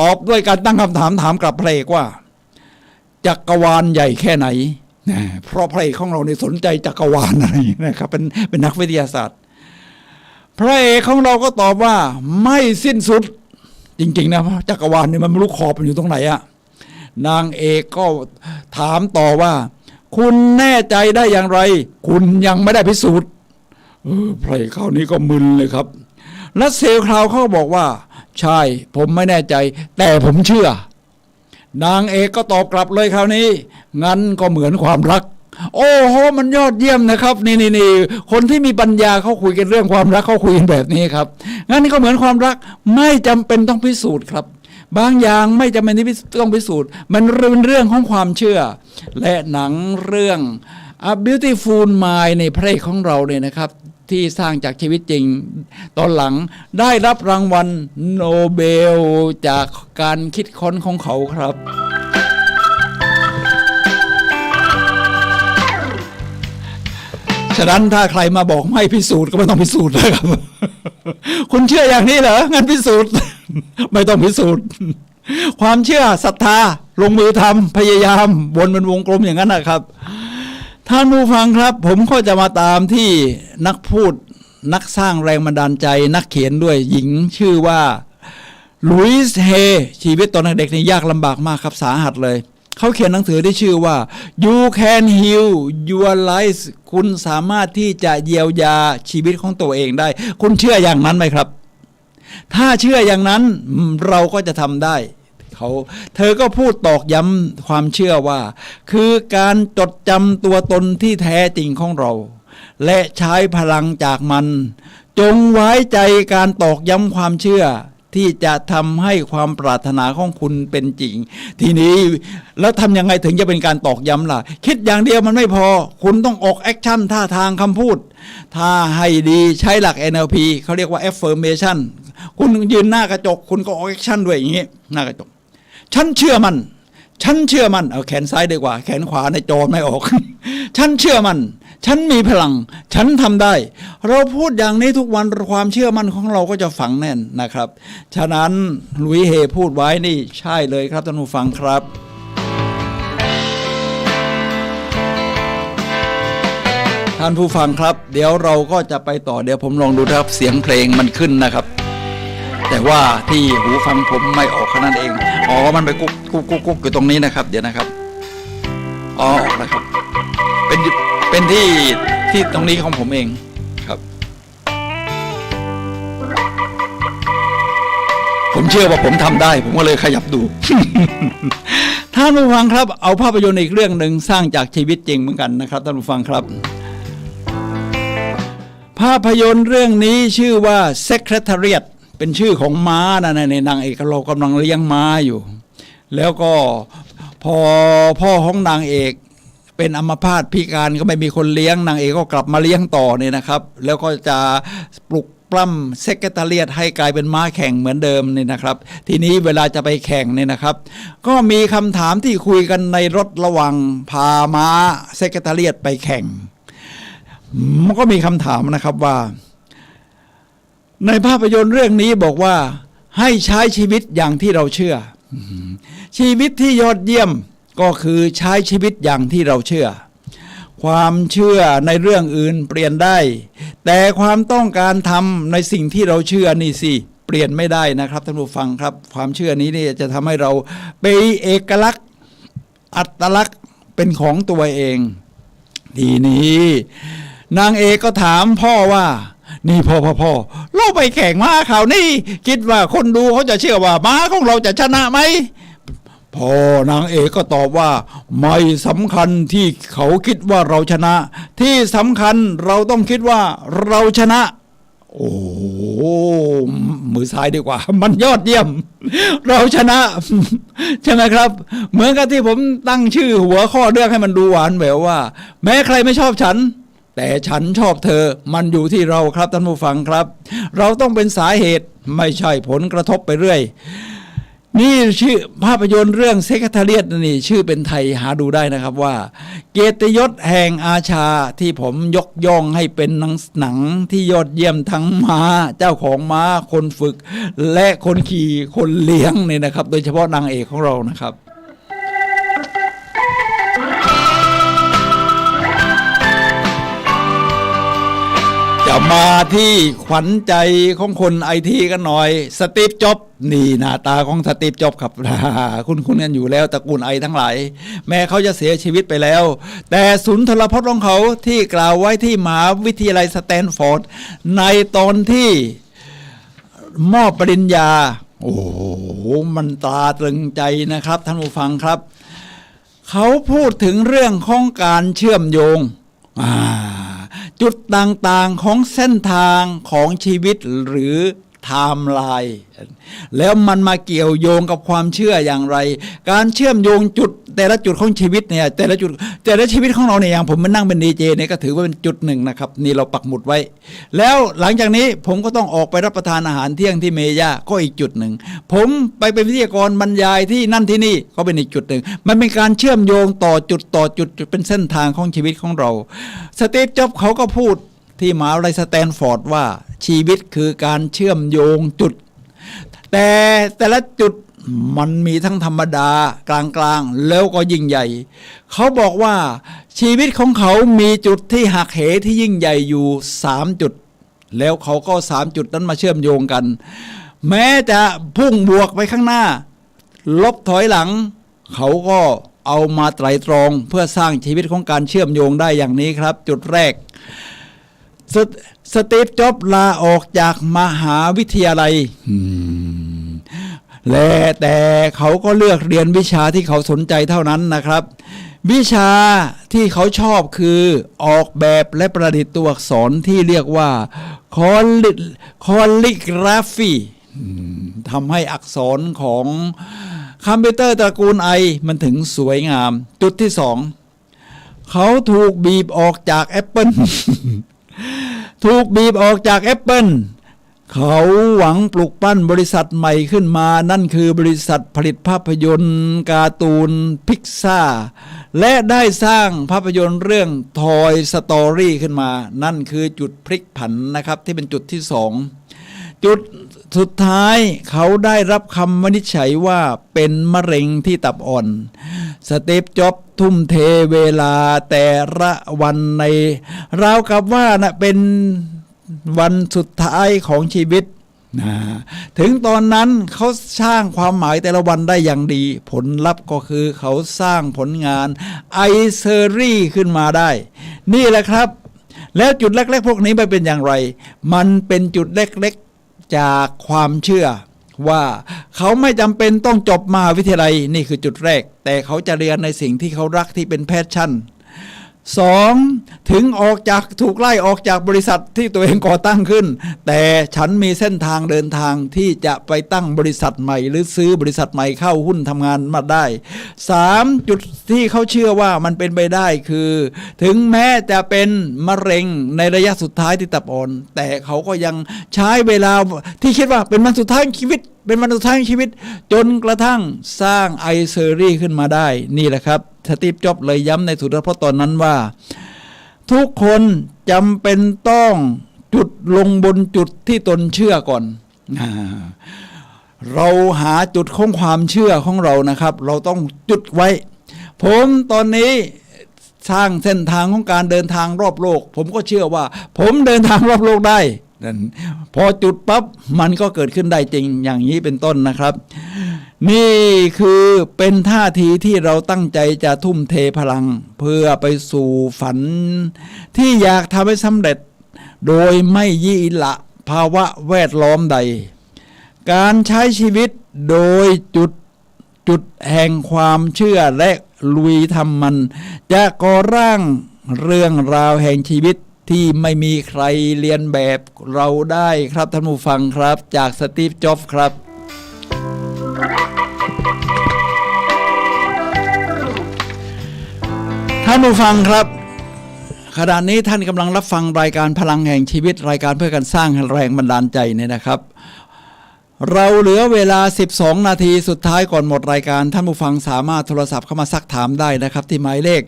อบด้วยการตั้งคำถามถามกลับพระเอกว่าจักรวาลใหญ่แค่ไหนเพราะพระเอกของเราเนี่ยสนใจจักรวาลอะไรนะครับเป็นนักวิทยาศาสตร์พระเอกของเราก็ตอบว่าไม่สิ้นสุดจริงๆนะจักรวาลเนี่ยมันไม่รู้ขอบมันอยู่ตรงไหนอะนางเอกก็ถามต่อว่าคุณแน่ใจได้อย่างไรคุณยังไม่ได้พิสูจน์พระเอกคราวนี้ก็มึนเลยครับรัสเซล คราวเขาบอกว่าใช่ผมไม่แน่ใจแต่ผมเชื่อนางเอกก็ตอบกลับเลยคราวนี้งั้นก็เหมือนความรักโอ้โหมันยอดเยี่ยมนะครับนี่คนที่มีปัญญาเขาคุยกันเรื่องความรักเขาคุยกันแบบนี้ครับงั้นนี่ก็เหมือนความรักไม่จำเป็นต้องพิสูจน์ครับบางอย่างไม่จำเป็นที่ต้องพิสูจน์มันเป็นเรื่องของความเชื่อและหนังเรื่อง A Beautiful Mind ในพระเอกของเราเนี่ยนะครับที่สร้างจากชีวิตจริงตอนหลังได้รับรางวัลโนเบลจากการคิดค้นของเขาครับฉะนั้นถ้าใครมาบอกไม่พิสูจน์ก็ไม่ต้องพิสูจน์เลยครับคุณเชื่ออย่างนี้เหรองั้นพิสูจน์ไม่ต้องพิสูจน์ความเชื่อศรัทธาลงมือทำพยายามวนเป็นวงกลมอย่างนั้นนะครับท่านผู้ฟังครับผมก็จะมาตามที่นักพูดนักสร้างแรงบันดาลใจนักเขียนด้วยหญิงชื่อว่าลุยส์เฮชีวิตตอนเด็กนี่ยากลำบากมากครับสาหัสเลยเขาเขียนหนังสือที่ชื่อว่า You Can Heal Your Life คุณสามารถที่จะเยียวยาชีวิตของตัวเองได้คุณเชื่ออย่างนั้นไหมครับถ้าเชื่ออย่างนั้นเราก็จะทำได้เธอก็พูดตอกย้ำความเชื่อว่าคือการจดจำตัวตนที่แท้จริงของเราและใช้พลังจากมันจงไว้ใจการตอกย้ำความเชื่อ ที่จะทำให้ความปรารถนาของคุณเป็นจริงทีนี้แล้วทำยังไงถึงจะเป็นการตอกย้ำล่ะคิดอย่างเดียวมันไม่พอคุณต้องออกแอคชั่นท่าทางคำพูดถ้าให้ดีใช้หลัก NLP เขาเรียกว่า affirmation คุณยืนหน้ากระจกคุณก็ออกแอคชั่นด้วยอย่างนี้หน้ากระจกฉันเชื่อมันเอาแขนซ้ายดีกว่าแขนขวาในจอไม่ออก ฉันเชื่อมันฉันมีพลังฉันทำได้เราพูดอย่างนี้ทุกวันความเชื่อมั่นของเราก็จะฝังแน่นนะครับฉะนั้นลุยเฮพูดไว้นี่ใช่เลยครับท่านผู้ฟังครับท่านผู้ฟังครับเดี๋ยวเราก็จะไปต่อเดี๋ยวผมลองดูครับเสียงเพลงมันขึ้นนะครับแต่ว่าที่หูฟังผมไม่ออกแค่นั้นเองมันไปกุ๊กอยู่ตรงนี้นะครับเดี๋ยวนะครับออกแล้วครับเป็นที่ตรงนี้ของผมเองครับผมเชื่อว่าผมทำได้ผมก็เลยขยับดู ท่านผู้ฟังครับเอาภาพยนตร์อีกเรื่องหนึ่งสร้างจากชีวิตจริงเหมือนกันนะครับท่านผู้ฟังครับภาพยนตร์เรื่องนี้ชื่อว่า Secretariat เป็นชื่อของม้านะในนางเอกเรากำลังเลี้ยงม้าอยู่แล้วก็พอพ่อของนางเอกเป็นอัมพาตพิการก็ไม่มีคนเลี้ยงนางเอกก็กลับมาเลี้ยงต่อเนี่ยนะครับแล้วก็จะปลุกปล้ำเซกเรตาเรียตให้กลายเป็นม้าแข่งเหมือนเดิมนี่นะครับทีนี้เวลาจะไปแข่งเนี่ยนะครับก็มีคำถามที่คุยกันในรถระหว่างพาม้าเซกเรตาเรียตไปแข่งมันก็มีคำถามนะครับว่าในภาพยนตร์เรื่องนี้บอกว่าให้ใช้ชีวิตอย่างที่เราเชื่อชีวิตที่ยอดเยี่ยมก็คือใช้ชีวิตอย่างที่เราเชื่อความเชื่อในเรื่องอื่นเปลี่ยนได้แต่ความต้องการทำในสิ่งที่เราเชื่อนี่สิเปลี่ยนไม่ได้นะครับท่านผู้ฟังครับความเชื่อนี้นี่จะทำให้เราเป็นเอกลักษณ์อัตลักษณ์เป็นของตัวเองทีนี้นางเอกก็ถามพ่อว่านี่พ่อเราไปแข่งม้าเขานี่คิดว่าคนดูเขาจะเชื่อว่าม้าของเราจะชนะไหมพ่อนางเอกก็ตอบว่าไม่สำคัญที่เขาคิดว่าเราชนะที่สำคัญเราต้องคิดว่าเราชนะโอ้มือซ้ายดีกว่ามันยอดเยี่ยมเราชนะใช่ไหมครับเหมือนกับที่ผมตั้งชื่อหัวข้อเรื่องให้มันดูหวานแหววว่าแม้ใครไม่ชอบฉันแต่ฉันชอบเธอมันอยู่ที่เราครับท่านผู้ฟังครับเราต้องเป็นสาเหตุไม่ใช่ผลกระทบไปเรื่อยนี่ชื่อภาพยนตร์เรื่องเซกเทเรียตนี่ชื่อเป็นไทยหาดูได้นะครับว่าเกียรติยศแห่งอาชาที่ผมยกย่องให้เป็นหนังที่ยอดเยี่ยมทั้งม้าเจ้าของม้าคนฝึกและคนขี่คนเลี้ยงนี่นะครับโดยเฉพาะนางเอกของเรานะครับจะมาที่ขวัญใจของคนไอทีกันหน่อยสตีฟจ็อบส์นี่หน้าตาของสตีฟจ็อบส์ครับคุณกันอยู่แล้วตระกูลไอทั้งหลายแม้เขาจะเสียชีวิตไปแล้วแต่สุนทรพจน์ของเขาที่กล่าวไว้ที่มหาวิทยาลัยสแตนฟอร์ดในตอนที่มอบปริญญาโอ้โหมันตราตรึงใจนะครับท่านผู้ฟังครับเขาพูดถึงเรื่องของการเชื่อมโยงจุดต่างๆของเส้นทางของชีวิตหรือไทม์ไลน์แล้วมันมาเกี่ยวโยงกับความเชื่ออย่างไรการเชื่อมโยงจุดแต่ละจุดของชีวิตเนี่ยแต่ละชีวิตของเราเนี่ยอย่างผมมานั่งเป็นดีเจเนี่ยก็ถือว่าเป็นจุดหนึ่งนะครับนี่เราปักหมุดไว้แล้วหลังจากนี้ผมก็ต้องออกไปรับประทานอาหารเที่ยงที่เมย่าก็อีกจุดหนึ่งผมไปเป็นวิทยากรบรรยายที่นั่นที่นี่ก็เป็นอีกจุดหนึ่งมันเป็นการเชื่อมโยงต่อจุดเป็นเส้นทางของชีวิตของเราสตีฟจ็อบส์เขาก็พูดที่มหาวิทยาลัยสแตนฟอร์ดว่าชีวิตคือการเชื่อมโยงจุดแต่ละจุดมันมีทั้งธรรมดากลางๆแล้วก็ยิ่งใหญ่เขาบอกว่าชีวิตของเขามีจุดที่หักเหที่ยิ่งใหญ่อยู่3จุดแล้วเขาก็3จุดนั้นมาเชื่อมโยงกันแม้จะพุ่งบวกไปข้างหน้าลบถอยหลังเขาก็เอามาไตร่ตรองเพื่อสร้างชีวิตของการเชื่อมโยงได้อย่างนี้ครับจุดแรกสตีฟจ็อบส์ลาออกจากมหาวิทยาลัยแต่เขาก็เลือกเรียนวิชาที่เขาสนใจเท่านั้นนะครับวิชาที่เขาชอบคือออกแบบและประดิษฐ์ตัวอักษรที่เรียกว่าคอลลิกราฟี ทำให้อักษรของคอมพิวเตอร์ตระกูล I มันถึงสวยงาม จุดที่สองเขาถูกบีบออกจากแอปเปิล ถูกบีบออกจากแอปเปิลเขาหวังปลุกปั้นบริษัทใหม่ขึ้นมานั่นคือบริษัทผลิตภาพยนตร์การ์ตูนพิกซ่าและได้สร้างภาพยนตร์เรื่อง Toy Story ขึ้นมานั่นคือจุดพลิกผันนะครับที่เป็นจุดที่สองจุดสุดท้ายเขาได้รับคำวินิจฉัยว่าเป็นมะเร็งที่ตับอ่อนสตีฟ จ็อบส์ทุ่มเทเวลาแต่ละวันในราวกับว่านะเป็นวันสุดท้ายของชีวิตถึงตอนนั้นเขาสร้างความหมายแต่ละวันได้อย่างดีผลลัพธ์ก็คือเขาสร้างผลงานไอเซอรี่ขึ้นมาได้นี่แหละครับแล้วจุดเล็กๆพวกนี้ไปเป็นอย่างไรมันเป็นจุดเล็กๆจากความเชื่อว่าเขาไม่จำเป็นต้องจบมหาวิทยาลัยนี่คือจุดแรกแต่เขาจะเรียนในสิ่งที่เขารักที่เป็นแพชชั่นสองถึงถูกไล่ออกจากบริษัทที่ตัวเองก่อตั้งขึ้นแต่ฉันมีเส้นทางเดินทางที่จะไปตั้งบริษัทใหม่หรือซื้อบริษัทใหม่เข้าหุ้นทำงานมาได้สามจุดที่เขาเชื่อว่ามันเป็นไปได้คือถึงแม้จะเป็นมะเร็งในระยะสุดท้ายที่ตับอ่อนแต่เขาก็ยังใช้เวลาที่คิดว่าเป็นวันสุดท้ายของชีวิตจนกระทั่งสร้างไอเซอรี่ขึ้นมาได้นี่แหละครับสตีฟ จ็อบส์เลยย้ำในสุดท้ายเพราะตอนนั้นว่าทุกคนจำเป็นต้องจุดลงบนจุดที่ตนเชื่อก่อนเราหาจุดของความเชื่อของเรานะครับเราต้องจุดไว้ผมตอนนี้สร้างเส้นทางของการเดินทางรอบโลกผมก็เชื่อว่าผมเดินทางรอบโลกได้พอจุดปั๊บมันก็เกิดขึ้นได้จริงอย่างนี้เป็นต้นนะครับนี่คือเป็นท่าทีที่เราตั้งใจจะทุ่มเทพลังเพื่อไปสู่ฝันที่อยากทำให้สำเร็จโดยไม่ยี่หละภาวะแวดล้อมใดการใช้ชีวิตโดยจุดแห่งความเชื่อและลุยทำมันจะก่อร่างเรื่องราวแห่งชีวิตที่ไม่มีใครเรียนแบบเราได้ครับท่านผู้ฟังครับจากสตีฟ จ็อบส์ครับท่านผู้ฟังครับขณะนี้ท่านกำลังรับฟังรายการพลังแห่งชีวิตรายการเพื่อการสร้างแรงบันดาลใจเนี่ยนะครับเราเหลือเวลา12นาทีสุดท้ายก่อนหมดรายการท่านผู้ฟังสามารถโทรศัพท์เข้ามาซักถามได้นะครับที่หมายเลข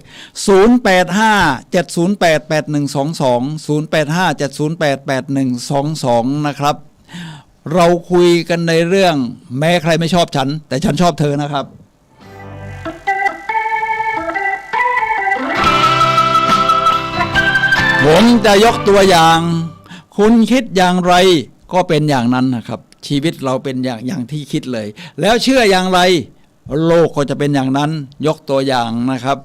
0857088122 นะครับเราคุยกันในเรื่องแม้ใครไม่ชอบฉันแต่ฉันชอบเธอนะครับผมจะยกตัวอย่างคุณคิดอย่างไรก็เป็นอย่างนั้นนะครับชีวิตเราเป็นอย่างที่คิดเลยแล้วเชื่ออย่างไรโลกก็จะเป็นอย่างนั้นยกตัวอย่างนะครับ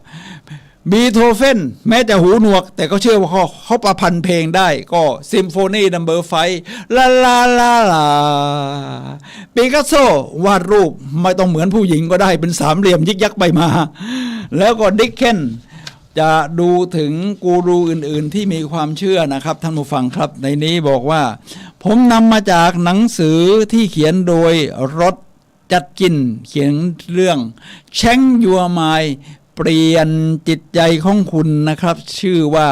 บีโธเฟนแม้จะหูหนวกแต่ก็เชื่อว่าเขาประพันธ์เพลงได้ก็ซิมโฟนีนัมเบอร์5ลาลาลาลาปิกัสโซวาดรูปไม่ต้องเหมือนผู้หญิงก็ได้เป็นสามเหลี่ยมยิกยักไปมาแล้วก็ดิกเคนจะดูถึงกูรูอื่นๆที่มีความเชื่อนะครับท่านผู้ฟังครับในนี้บอกว่าผมนำมาจากหนังสือที่เขียนโดยรถจัดกินเขียนเรื่อง Change Your Mind เปลี่ยนจิตใจของคุณนะครับชื่อว่า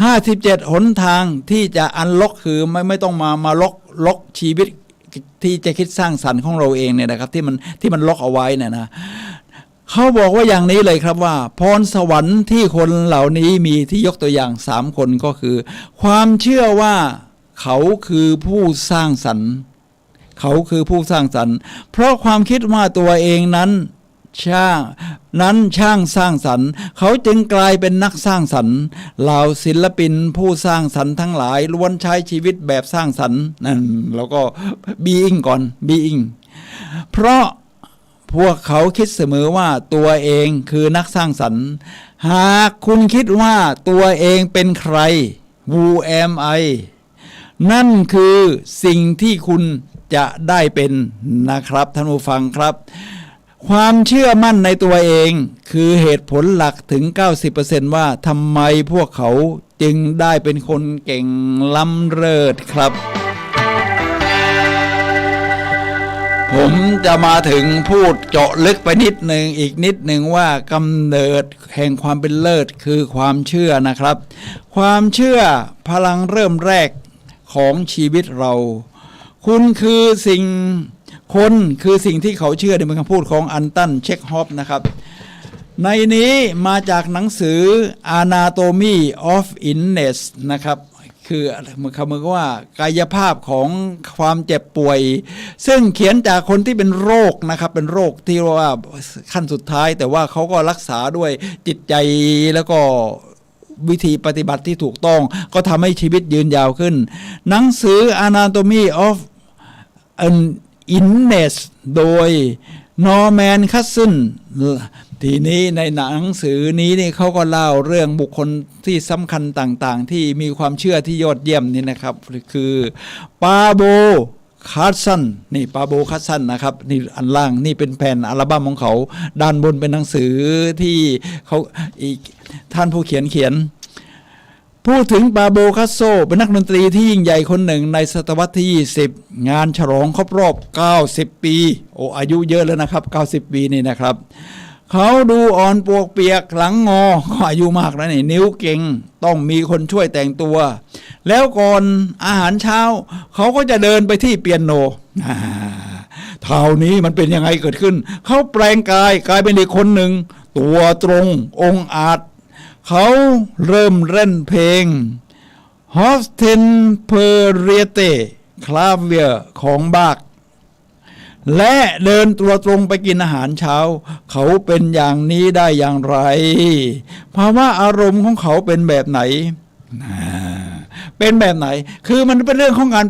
57หนทางที่จะอันล็อกคือไม่ต้องมาล็อกชีวิตที่จะคิดสร้างสรรค์ของเราเองเนี่ยนะครับที่มันล็อกเอาไว้เนี่ยนะเขาบอกว่าอย่างนี้เลยครับว่าพรสวรรค์ที่คนเหล่านี้มีที่ยกตัวอย่าง3คนก็คือความเชื่อว่าเขาคือผู้สร้างสรรค์เพราะความคิดว่าตัวเองนั้นช่างสร้างสรรค์เขาจึงกลายเป็นนักสร้างสรรค์เหล่าศิลปินผู้สร้างสรรค์ทั้งหลายล้วนใช้ชีวิตแบบสร้างสรรค์นั่นแล้วก็ being ก่อน being เพราะพวกเขาคิดเสมอว่าตัวเองคือนักสร้างสรรค์หากคุณคิดว่าตัวเองเป็นใคร Who am I นั่นคือสิ่งที่คุณจะได้เป็นนะครับท่านผู้ฟังครับความเชื่อมั่นในตัวเองคือเหตุผลหลักถึง 90% ว่าทำไมพวกเขาจึงได้เป็นคนเก่งล้ำเลิศครับ ผมจะมาถึงพูดเจาะลึกไปนิดหนึ่งอีกนิดหนึ่งว่ากำเนิดแห่งความเป็นเลิศคือความเชื่อนะครับความเชื่อพลังเริ่มแรกของชีวิตเราคนคือสิ่งที่เขาเชื่อในเป็นคำพูดของอันตันเช็คฮอฟนะครับในนี้มาจากหนังสือ Anatomy of Illness นะครับคือคำว่ากายภาพของความเจ็บป่วยซึ่งเขียนจากคนที่เป็นโรคนะครับเป็นโรคที่ว่าขั้นสุดท้ายแต่ว่าเขาก็รักษาด้วยจิตใจแล้วก็วิธีปฏิบัติที่ถูกต้องก็ทำให้ชีวิตยืนยาวขึ้นหนังสือ Anatomy of Illness โดยนอร์แมนคัสซันทีนี้ในหนังสือนี้นี่เขาก็เล่าเรื่องบุคคลที่สำคัญต่างๆที่มีความเชื่อที่ยอดเยี่ยมนี่นะครับคือปาโบคัสซันนี่ปาโบคัสซันนะครับนี่อันล่างนี่เป็นแผ่นอัลบั้มของเขาด้านบนเป็นหนังสือที่เขาอีกท่านผู้เขียนพูดถึงปาโบคัสโซเป็นนักดนตรีที่ยิ่งใหญ่คนหนึ่งในศตวรรษที่20งานฉลองครบรอบ90ปีโอ้อายุเยอะแล้วนะครับ90ปีนี่นะครับเขาดูอ่อนปวกเปียกหลังงอก็อายุมากแล้วนี่นิ้วเก่งต้องมีคนช่วยแต่งตัวแล้วก่อนอาหารเช้าเขาก็จะเดินไปที่เปียโนเท่านี้มันเป็นยังไงเกิดขึ้นเขาแปลงกายเป็นอีกคนหนึ่งตัวตรงองอาจเขาเริ่มเล่นเพลง Hoften Periete คลาเวียของบาคและเดินตัวตรงไปกินอาหารเช้าเขาเป็นอย่างนี้ได้อย่างไรภาวะอารมณ์ของเขาเป็นแบบไหนคือมันเป็นเรื่องของการ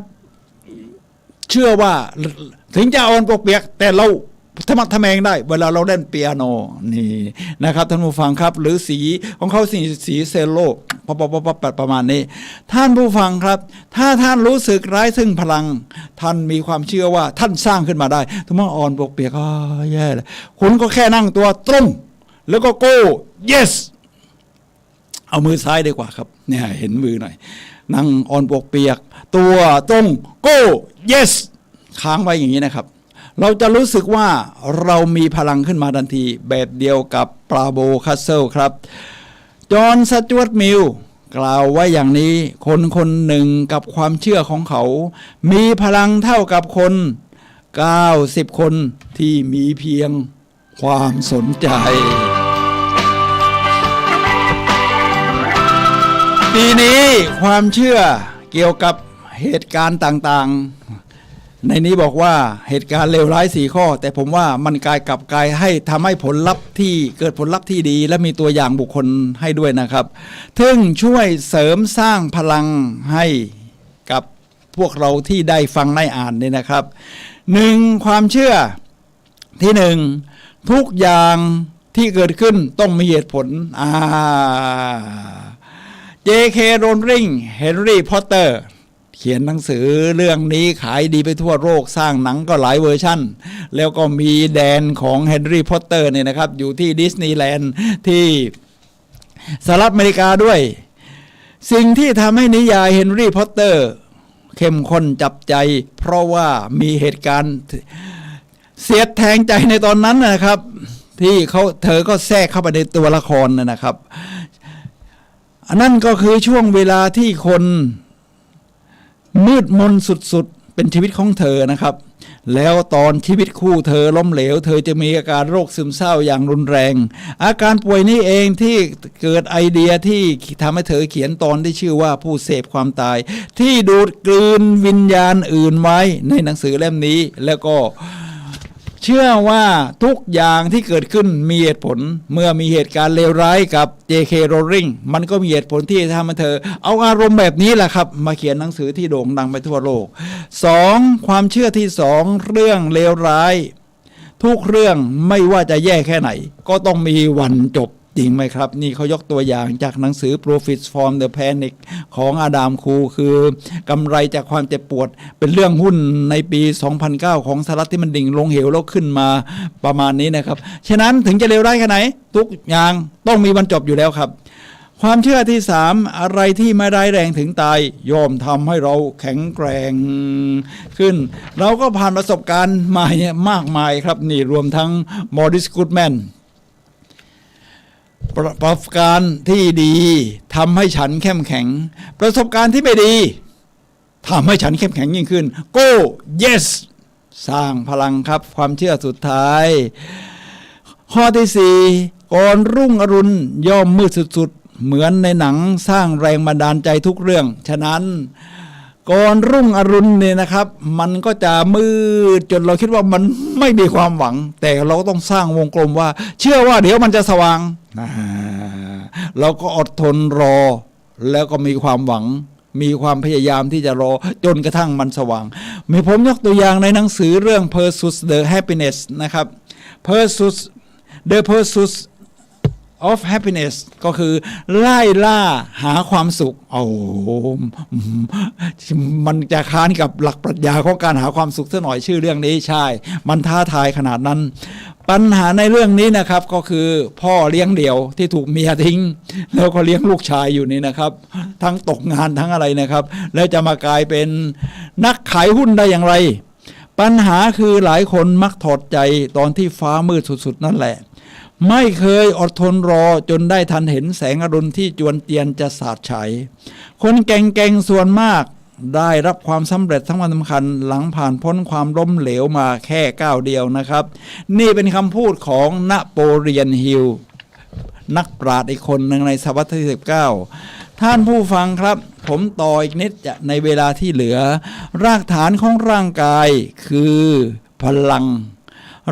เชื่อว่าถึงจะอ่อนปวกเปียกแต่เราธรรมะทะแมงได้เวลาเราเล่นเปียโนนี่นะครับท่านผู้ฟังครับหรือสีของเขาสีเซโลประมาณนี้ท่านผู้ฟังครับถ้าท่านรู้สึกไร้ซึ่งพลังท่านมีความเชื่อว่าท่านสร้างขึ้นมาได้ถ้ามันอ่อนปวกเปียกก็แย่เลยคุณก็แค่นั่งตัวตรงแล้วก็โก้ yes เอามือซ้ายดีกว่าครับเนี่ยเห็นมือหน่อยนั่งอ่อนปวกเปียกตัวตรงโก้ yes ค้างไว้อย่างนี้นะครับเราจะรู้สึกว่าเรามีพลังขึ้นมาทันทีแบบเดียวกับปาโบคัสเซิลครับจอห์นสจ๊วตมิลกล่าวไว้อย่างนี้คนหนึ่งกับความเชื่อของเขามีพลังเท่ากับคน90คนที่มีเพียงความสนใจปีนี้ความเชื่อเกี่ยวกับเหตุการณ์ต่างๆในนี้บอกว่าเหตุการณ์เลวร้าย4ข้อแต่ผมว่ามันกลายให้ทำให้ผลลัพธ์ที่เกิดผลลัพธ์ที่ดีและมีตัวอย่างบุคคลให้ด้วยนะครับซึ่งช่วยเสริมสร้างพลังให้กับพวกเราที่ได้ฟังได้อ่านนี่นะครับ1ความเชื่อที่1ทุกอย่างที่เกิดขึ้นต้องมีเหตุผลJ.K. Rowling เฮนรี่พอตเตอร์เขียนหนังสือเรื่องนี้ขายดีไปทั่วโลกสร้างหนังก็หลายเวอร์ชั่นแล้วก็มีแดนของเฮนรี่พอตเตอร์เนี่ยนะครับอยู่ที่ดิสนีย์แลนด์ที่สหรัฐอเมริกาด้วยสิ่งที่ทำให้นิยายเฮนรี่พอตเตอร์เข้มข้นจับใจเพราะว่ามีเหตุการณ์เสียดแทงใจในตอนนั้นนะครับที่เธอก็แทรกเข้าไปในตัวละครนะครับอันนั้นก็คือช่วงเวลาที่คนมืดมนสุดๆเป็นชีวิตของเธอนะครับแล้วตอนชีวิตคู่เธอล้มเหลวเธอจะมีอาการโรคซึมเศร้าอย่างรุนแรงอาการป่วยนี้เองที่เกิดไอเดียที่ทำให้เธอเขียนตอนที่ชื่อว่าผู้เสพความตายที่ดูดกลืนวิญญาณอื่นไว้ในหนังสือเล่มนี้แล้วก็เชื่อว่าทุกอย่างที่เกิดขึ้นมีเหตุผลเมื่อมีเหตุการณ์เลวร้ายกับ J.K. Rowling มันก็มีเหตุผลที่ทำให้เธอเอาอารมณ์แบบนี้แหละครับมาเขียนหนังสือที่โด่งดังไปทั่วโลก2ความเชื่อที่2เรื่องเลวร้ายทุกเรื่องไม่ว่าจะแย่แค่ไหนก็ต้องมีวันจบจริงไหมครับนี่เขายกตัวอย่างจากหนังสือ Profits from the Panic ของอาดามคูคือกำไรจากความเจ็บปวดเป็นเรื่องหุ้นในปี 2009 ของสหรัฐที่มันดิ่งลงเหวแล้วขึ้นมาประมาณนี้นะครับฉะนั้นถึงจะเลวร้ายแค่ไหนทุกอย่างต้องมีวันจบอยู่แล้วครับ ความเชื่อที่สามอะไรที่ไม่ร้ายแรงถึงตายย่อมทำให้เราแข็งแกร่งขึ้นเราก็ผ่านประสบการณ์มามากมายครับนี่รวมทั้งมอริส กูดแมนประสบการณ์ที่ดีทำให้ฉันเข้มแข็งประสบการณ์ที่ไม่ดีทำให้ฉันเข้มแข็งยิ่งขึ้น go yes สร้างพลังครับความเชื่อสุดท้ายข้อที่สี่ก่อนรุ่งอรุณย่อมมืดสุดๆเหมือนในหนังสร้างแรงบันดาลใจทุกเรื่องฉะนั้นก่อนรุ่งอรุณเนี่ยนะครับมันก็จะมืดจนเราคิดว่ามันไม่มีความหวังแต่เราก็ต้องสร้างวงกลมว่าเชื่อว่าเดี๋ยวมันจะสว่างเราก็อดทนรอแล้วก็มีความหวังมีความพยายามที่จะรอจนกระทั่งมันสว่างมีผมยกตัวอย่างในหนังสือเรื่อง Pursuit the Happiness นะครับ Pursuit the Pursuit of Happiness ก็คือไล่ล่าหาความสุขโอ้มันจะค้านกับหลักปรัชญาของการหาความสุขซะหน่อยชื่อเรื่องนี้ใช่มันท้าทายขนาดนั้นปัญหาในเรื่องนี้นะครับก็คือพ่อเลี้ยงเดี่ยวที่ถูกเมียทิ้งแล้วก็เลี้ยงลูกชายอยู่นี่นะครับทั้งตกงานทั้งอะไรนะครับแล้วจะมากลายเป็นนักขายหุ้นได้อย่างไรปัญหาคือหลายคนมักถอดใจตอนที่ฟ้ามืดสุดๆนั่นแหละไม่เคยอดทนรอจนได้ทันเห็นแสงอรุณที่จวนเตียนจะสาดฉายคนเก่งๆส่วนมากได้รับความสำเร็จทั้งวันสำคัญหลังผ่านพ้นความล้มเหลวมาแค่ก้าวเดียวนะครับนี่เป็นคำพูดของนโปเลียนฮิลนักปราชญ์อีกคนหนึ่งในศตวรรษที่19ท่านผู้ฟังครับผมต่ออีกนิดจะในเวลาที่เหลือรากฐานของร่างกายคือพลัง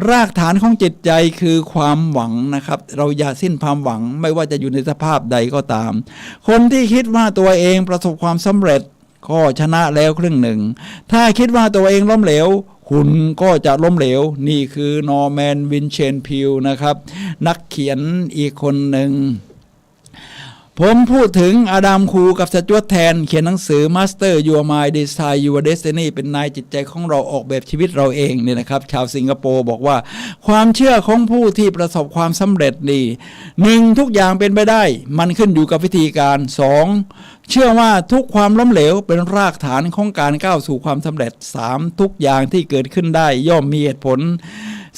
รากฐานของจิตใจคือความหวังนะครับเราอย่าสิ้นความหวังไม่ว่าจะอยู่ในสภาพใดก็ตามคนที่คิดว่าตัวเองประสบความสำเร็จก็ชนะแล้วครึ่งหนึ่งถ้าคิดว่าตัวเองล้มเหลวคุณก็จะล้มเหลวนี่คือนอร์แมนวินเชนพิวนะครับนักเขียนอีกคนหนึ่งผมพูดถึงอดัมคูกับสจ๊วตแทนเขียนหนังสือ Master Your Mind Design Your Destiny เป็นนายจิตใจของเราออกแบบชีวิตเราเองเนี่ยนะครับชาวสิงคโปร์บอกว่าความเชื่อของผู้ที่ประสบความสำเร็จนี่หนึ่งทุกอย่างเป็นไปได้มันขึ้นอยู่กับวิธีการสองเชื่อว่าทุกความล้มเหลวเป็นรากฐานของการก้าวสู่ความสำเร็จสามทุกอย่างที่เกิดขึ้นได้ย่อมมีเหตุผล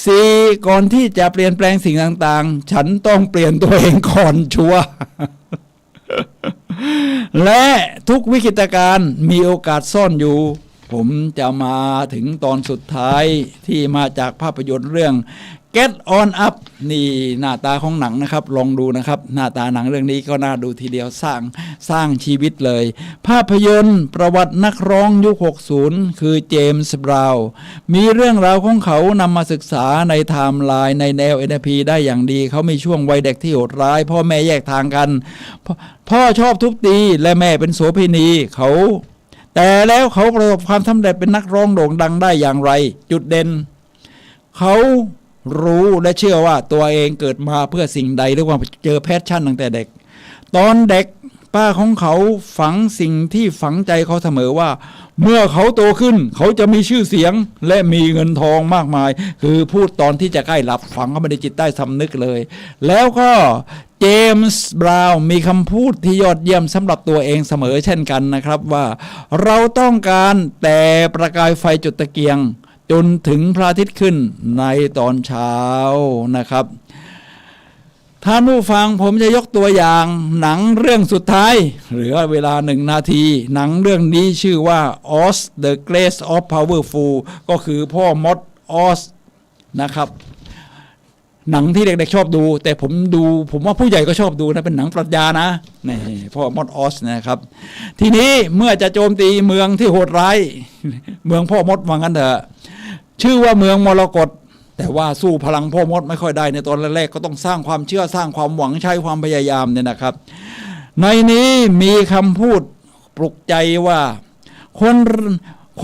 สี่ก่อนที่จะเปลี่ยนแปลงสิ่งต่างๆฉันต้องเปลี่ยนตัวเองก่อนชัวร์และทุกวิกฤตการณ์มีโอกาสซ่อนอยู่ผมจะมาถึงตอนสุดท้ายที่มาจากภาพยนตร์เรื่อง Get On Up นี่หน้าตาของหนังนะครับลองดูนะครับหน้าตาหนังเรื่องนี้ก็น่าดูทีเดียวสร้างชีวิตเลยภาพยนตร์ประวัตินักร้องยุค 60 คือเจมส์บราวน์มีเรื่องราวของเขานำมาศึกษาในไทม์ไลน์ในแนว NLP ได้อย่างดีเขามีช่วงวัยเด็กที่โหดร้ายพ่อแม่แยกทางกันพ่อชอบทุบตีและแม่เป็นโสเภณีแต่แล้วเขาประสบความสำเร็จเป็นนักร้องโด่งดังได้อย่างไรจุดเด่นเขารู้และเชื่อว่าตัวเองเกิดมาเพื่อสิ่งใดหรือว่าเจอแพชชั่นตั้งแต่เด็กตอนเด็กป้าของเขาฝังสิ่งที่ฝังใจเขาเสมอว่าเมื่อเขาโตขึ้นเขาจะมีชื่อเสียงและมีเงินทองมากมายคือพูดตอนที่จะใกล้หลับฝังเข้าไปในจิตใต้สำนึกเลยแล้วก็เจมส์บราวน์มีคำพูดที่ยอดเยี่ยมสำหรับตัวเองเสมอเช่นกันนะครับว่าเราต้องการแต่ประกายไฟจุดตะเกียงจนถึงพระอาทิตย์ขึ้นในตอนเช้านะครับท่านผู้ฟังผมจะยกตัวอย่างหนังเรื่องสุดท้ายเหลือเวลา1 นาทีหนังเรื่องนี้ชื่อว่า Oz the Grace of Powerful ก็คือพ่อมดออสนะครับหนังที่เด็กๆชอบดูแต่ผมว่าผู้ใหญ่ก็ชอบดูนะเป็นหนังปรัชญานะนี่พ่อมดออสนะครับทีนี้เมื่อจะโจมตีเมืองที่โหดร้ายเมืองพ่อมดว่างั้นเถอะชื่อว่าเมืองมรกตแต่ว่าสู้พลังพ่อมดไม่ค่อยได้ในตอนแรกๆก็ต้องสร้างความเชื่อสร้างความหวังใช้ความพยายามเนี่ยนะครับในนี้มีคำพูดปลุกใจว่าค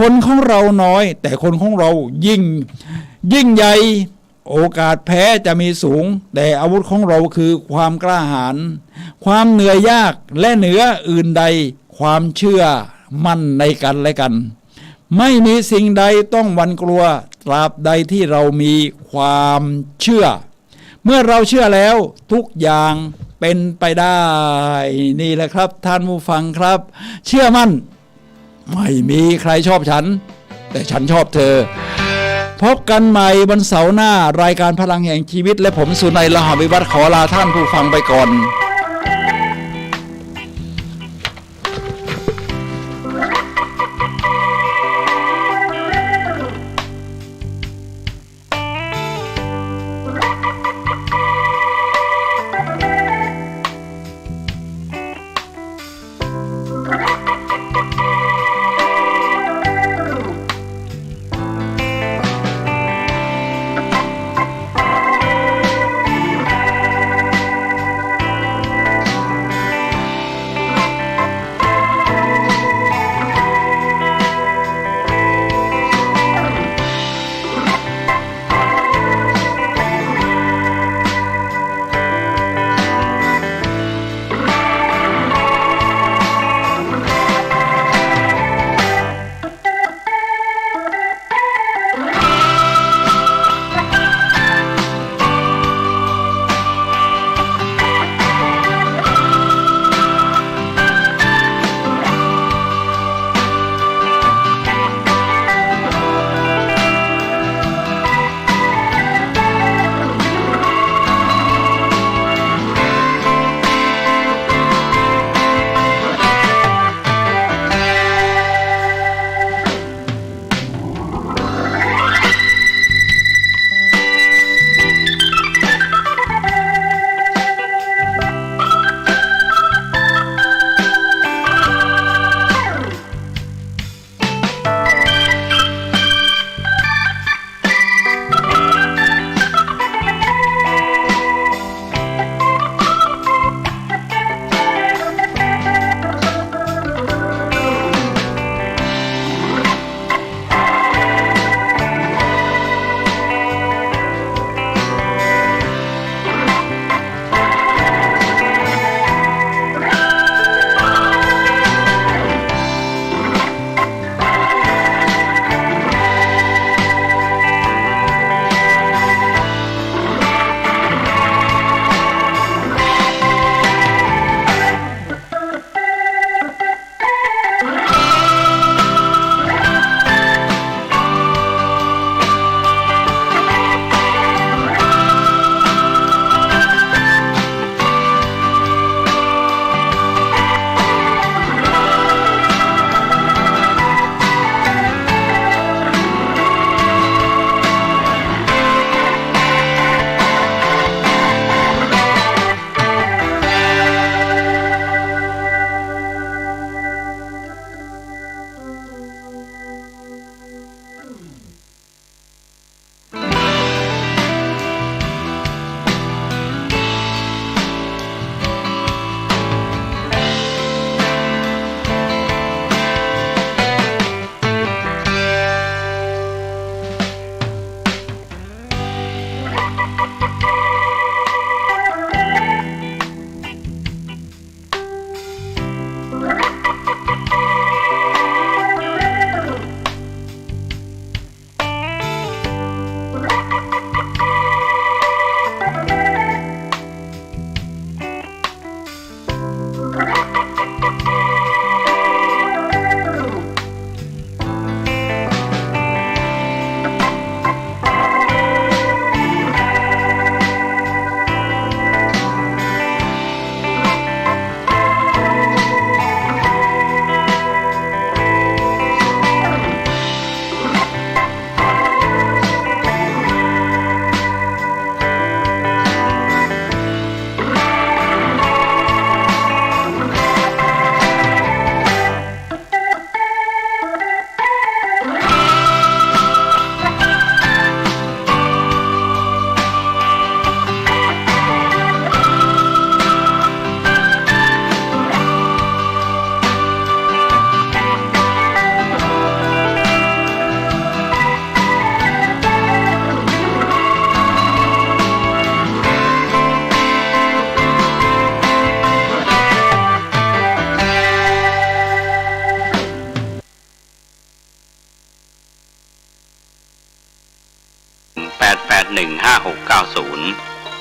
นของเราน้อยแต่คนของเรายิ่งใหญ่โอกาสแพ้จะมีสูงแต่อาวุธของเราคือความกล้าหาญความเหนื่อยยากและเหนืออื่นใดความเชื่อมั่นในกันและกันไม่มีสิ่งใดต้องหวั่นกลัวตราบใดที่เรามีความเชื่อเมื่อเราเชื่อแล้วทุกอย่าง เป็นไปได้นี่แหละครับท่านผู้ฟังครับ เชื่อมั่นไม่มีใครชอบฉันแต่ฉันชอบเธอพบกันใหม่วันเสาร์หน้ารายการพลังแห่งชีวิตและผมสุนัย ลหวิวัฒน์ขอลาท่านผู้ฟังไปก่อน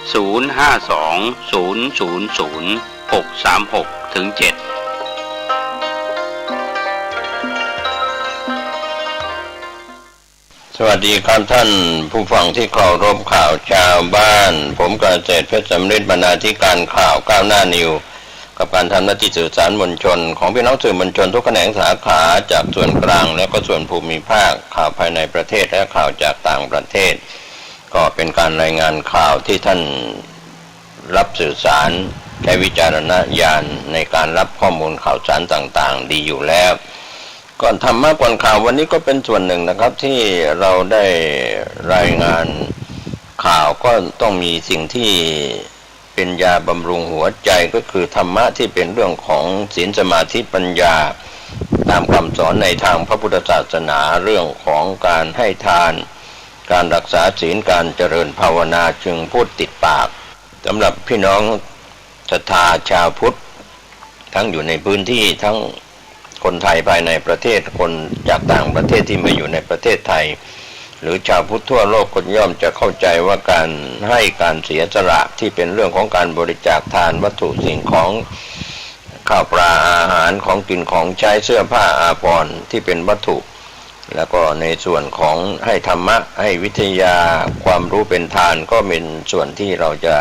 052 000 636-7สวัสดีครับท่านผู้ฟังที่เคารพข่าวชาวบ้านผมเกษตรเพชรสำริดบรรณาธิการข่าวก้าวหน้านิวกับการทำหน้าที่สื่อสารมวลชนของพี่น้องสื่อมวลชนทุกแขนงสาขาจากส่วนกลางและก็ส่วนภูมิภาคข่าวภายในประเทศและข่าวจากต่างประเทศก็เป็นการรายงานข่าวที่ท่านรับสื่อสารใช้วิจารณญาณในการรับข้อมูลข่าวสารต่างๆดีอยู่แล้วก่อนทำมากกว่าข่าววันนี้ก็เป็นส่วนหนึ่งนะครับที่เราได้รายงานข่าวก็ต้องมีสิ่งที่เป็นยาบำรุงหัวใจก็คือธรรมะที่เป็นเรื่องของศีลสมาธิปัญญาตามคำสอนในทางพระพุทธศาสนาเรื่องของการให้ทานการรักษาศีลการเจริญภาวนาจึงพูดติดปากสำหรับพี่น้องศรัทธาชาวพุทธทั้งอยู่ในพื้นที่ทั้งคนไทยภายในประเทศคนจากต่างประเทศที่มาอยู่ในประเทศไทยหรือชาวพุทธทั่วโลกก็ย่อมจะเข้าใจว่าการให้การเสียสละที่เป็นเรื่องของการบริจาคทานวัตถุสิ่งของข้าวปลาอาหารของกินของใช้เสื้อผ้าอาภรณ์ที่เป็นวัตถุแล้วก็ในส่วนของให้ธรรมะให้วิทยาความรู้เป็นทานก็เป็นส่วนที่เราจะ